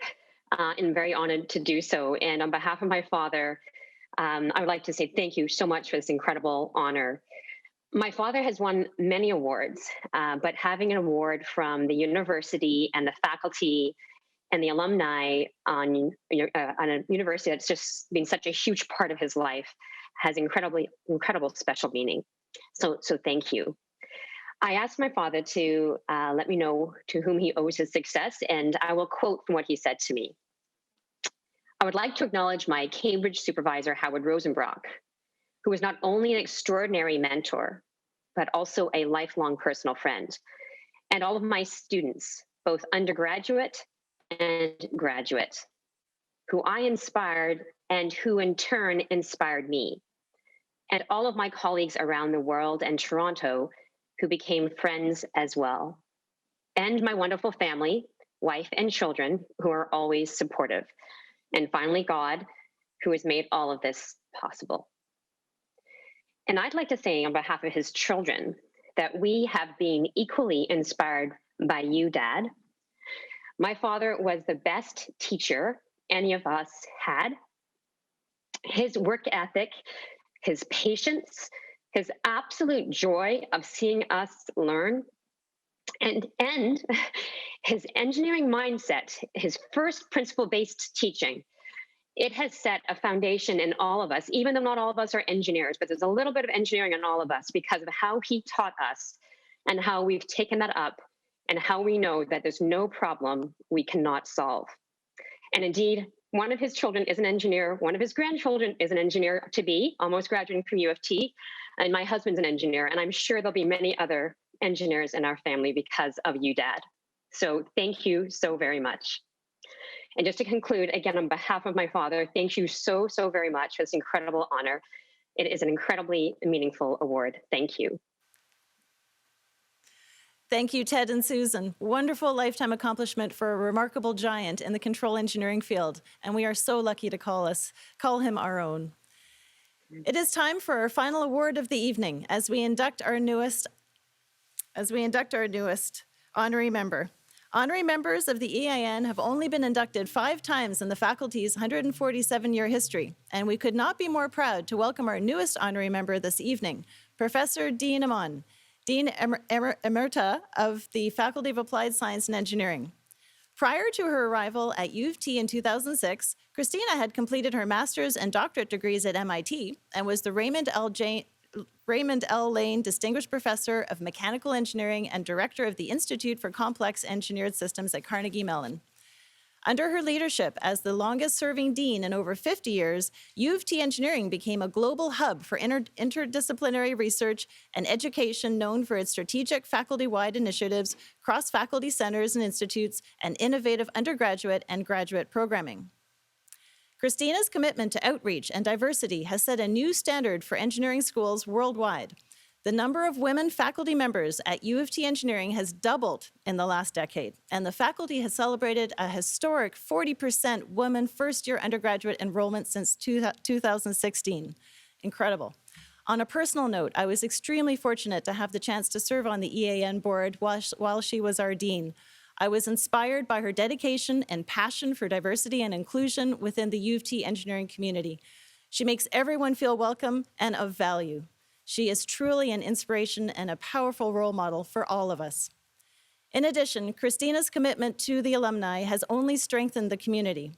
and I'm very honored to do so. And on behalf of my father, I would like to say thank you so much for this incredible honor. My father has won many awards, but having an award from the university and the faculty and the alumni on a university that's just been such a huge part of his life has incredible special meaning. So thank you. I asked my father to let me know to whom he owes his success, and I will quote from what he said to me. I would like to acknowledge my Cambridge supervisor, Howard Rosenbrock, who was not only an extraordinary mentor, but also a lifelong personal friend, and all of my students, both undergraduate and graduate, who I inspired and who in turn inspired me, and all of my colleagues around the world and Toronto who became friends as well, and my wonderful family, wife and children who are always supportive, and finally God, who has made all of this possible. And I'd like to say on behalf of his children that we have been equally inspired by you, Dad. My father was the best teacher any of us had. His work ethic, his patience, his absolute joy of seeing us learn, and his engineering mindset, his first principle-based teaching, it has set a foundation in all of us, even though not all of us are engineers, but there's a little bit of engineering in all of us because of how he taught us and how we've taken that up and how we know that there's no problem we cannot solve. And indeed, one of his children is an engineer. One of his grandchildren is an engineer to be, almost graduating from U of T. And my husband's an engineer. And I'm sure there'll be many other engineers in our family because of you, Dad. So thank you so very much. And just to conclude, again, on behalf of my father, thank you so very much for this incredible honor. It is an incredibly meaningful award. Thank you. Thank you, Ted and Susan. Wonderful lifetime accomplishment for a remarkable giant in the control engineering field, and we are so lucky to call him our own. It is time for our final award of the evening as we induct our newest honorary member. Honorary members of the EAN have only been inducted 5 times in the faculty's 147-year history, and we could not be more proud to welcome our newest honorary member this evening, Professor Dean Amon, Dean Emerita of the Faculty of Applied Science and Engineering. Prior to her arrival at U of T in 2006, Christina had completed her master's and doctorate degrees at MIT and was the Raymond L. Lane Distinguished Professor of Mechanical Engineering and Director of the Institute for Complex Engineered Systems at Carnegie Mellon. Under her leadership as the longest-serving dean in over 50 years, U of T Engineering became a global hub for interdisciplinary research and education known for its strategic faculty-wide initiatives, cross-faculty centers and institutes, and innovative undergraduate and graduate programming. Christina's commitment to outreach and diversity has set a new standard for engineering schools worldwide. The number of women faculty members at U of T Engineering has doubled in the last decade, and the faculty has celebrated a historic 40% women first-year undergraduate enrollment since 2016. Incredible. On a personal note, I was extremely fortunate to have the chance to serve on the EAN board while she was our dean. I was inspired by her dedication and passion for diversity and inclusion within the U of T engineering community. She makes everyone feel welcome and of value. She is truly an inspiration and a powerful role model for all of us. In addition, Christina's commitment to the alumni has only strengthened the community.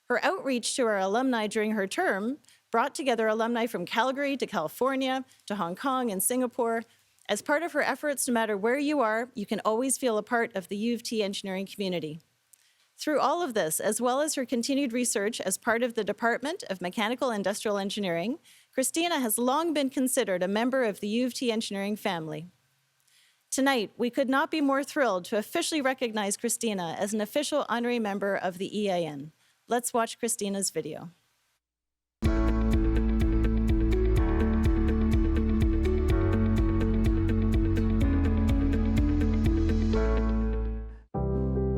Her outreach to our alumni during her term brought together alumni from Calgary to California to Hong Kong and Singapore. As part of her efforts, no matter where you are, you can always feel a part of the U of T engineering community. Through all of this, as well as her continued research as part of the Department of Mechanical Industrial Engineering, Christina has long been considered a member of the U of T engineering family. Tonight, we could not be more thrilled to officially recognize Christina as an official honorary member of the EAN. Let's watch Christina's video.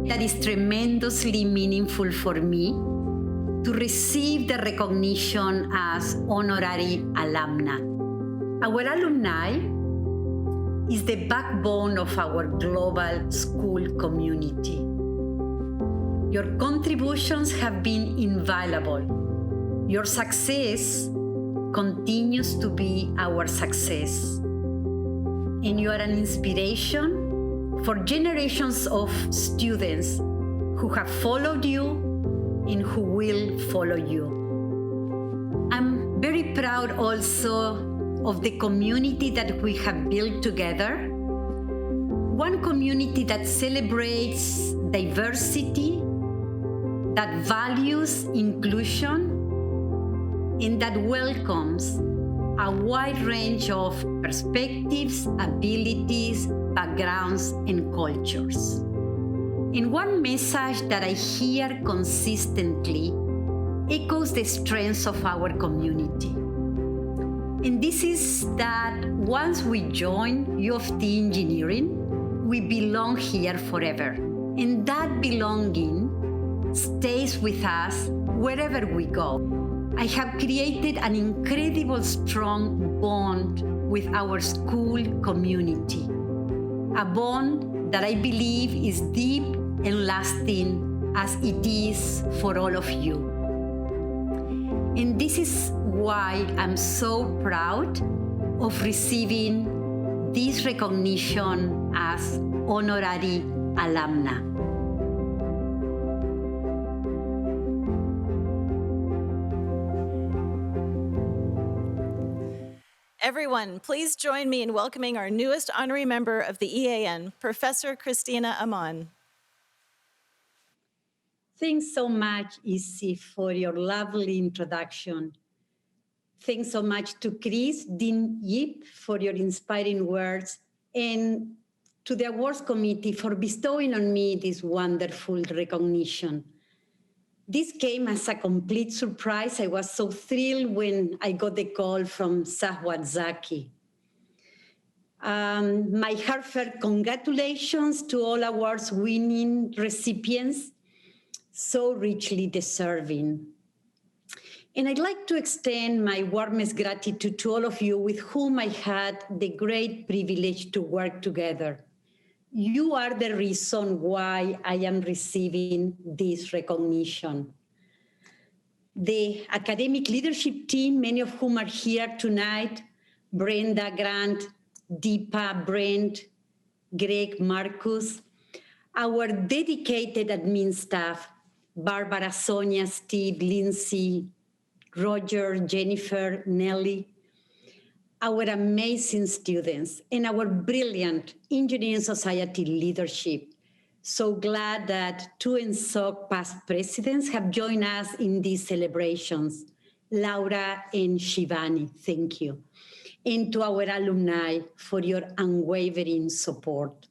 That is tremendously meaningful for me to receive the recognition as honorary alumna. Our alumni is the backbone of our global school community. Your contributions have been invaluable. Your success continues to be our success. And you are an inspiration for generations of students who have followed you and who will follow you. I'm very proud also of the community that we have built together. One community that celebrates diversity, that values inclusion, and that welcomes a wide range of perspectives, abilities, backgrounds, and cultures. And one message that I hear consistently echoes the strengths of our community. And this is that once we join U of T Engineering, we belong here forever. And that belonging stays with us wherever we go. I have created an incredible strong bond with our school community, a bond that I believe is deep and lasting as it is for all of you. And this is why I'm so proud of receiving this recognition as honorary alumna. Everyone, please join me in welcoming our newest honorary member of the EAN, Professor Christina Amon. Thanks so much, Izzy, for your lovely introduction. Thanks so much to Chris, Dean Yip, for your inspiring words, and to the awards committee for bestowing on me this wonderful recognition. This came as a complete surprise. I was so thrilled when I got the call from Sahwat Zaki. My heartfelt congratulations to all awards-winning recipients, so richly deserving. And I'd like to extend my warmest gratitude to all of you with whom I had the great privilege to work together. You are the reason why I am receiving this recognition. The academic leadership team, many of whom are here tonight, Brenda, Grant, Deepa, Brent, Greg, Marcus, our dedicated admin staff, Barbara, Sonia, Steve, Lindsay, Roger, Jennifer, Nellie, our amazing students, and our brilliant Engineering Society leadership. So glad that two NSOC past presidents have joined us in these celebrations. Laura and Shivani, thank you. And to our alumni for your unwavering support.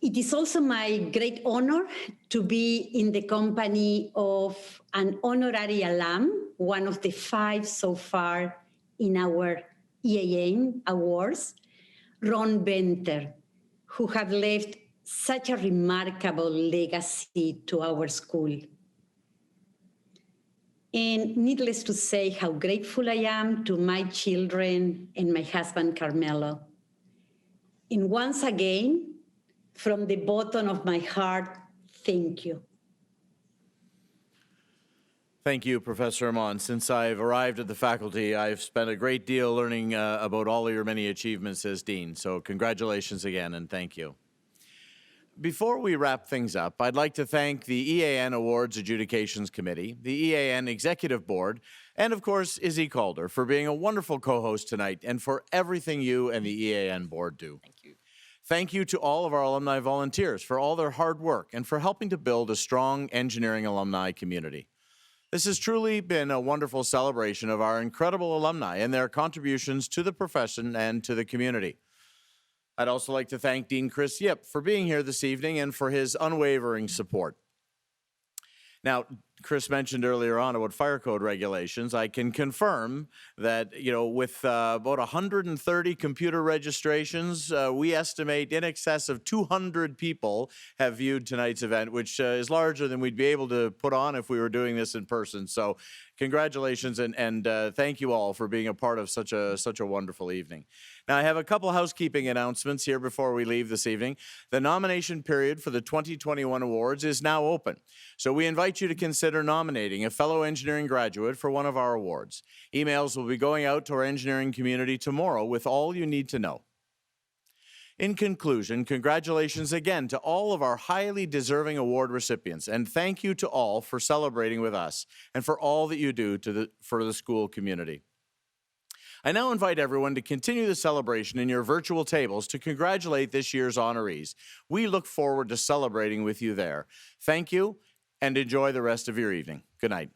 It is also my great honor to be in the company of an honorary alum, one of the 5 so far in our EAN Awards, Ron Benter, who have left such a remarkable legacy to our school. And needless to say how grateful I am to my children and my husband, Carmelo. And once again, from the bottom of my heart, thank you. Thank you, Professor Amon. Since I've arrived at the faculty, I've spent a great deal learning about all of your many achievements as Dean. So congratulations again, and thank you. Before we wrap things up, I'd like to thank the EAN Awards Adjudications Committee, the EAN Executive Board, and of course, Izzy Calder for being a wonderful co-host tonight and for everything you and the EAN Board do. Thank you. Thank you to all of our alumni volunteers for all their hard work and for helping to build a strong engineering alumni community. This has truly been a wonderful celebration of our incredible alumni and their contributions to the profession and to the community. I'd also like to thank Dean Chris Yip for being here this evening and for his unwavering support. Now, Chris mentioned earlier on about fire code regulations. I can confirm that, with about 130 computer registrations, we estimate in excess of 200 people have viewed tonight's event, which is larger than we'd be able to put on if we were doing this in person. So congratulations and thank you all for being a part of such a wonderful evening. Now, I have a couple housekeeping announcements here before we leave this evening. The nomination period for the 2021 awards is now open, so we invite you to consider nominating a fellow engineering graduate for one of our awards. Emails will be going out to our engineering community tomorrow with all you need to know. In conclusion, congratulations again to all of our highly deserving award recipients, and thank you to all for celebrating with us and for all that you do for the school community. I now invite everyone to continue the celebration in your virtual tables to congratulate this year's honorees. We look forward to celebrating with you there. Thank you, and enjoy the rest of your evening. Good night.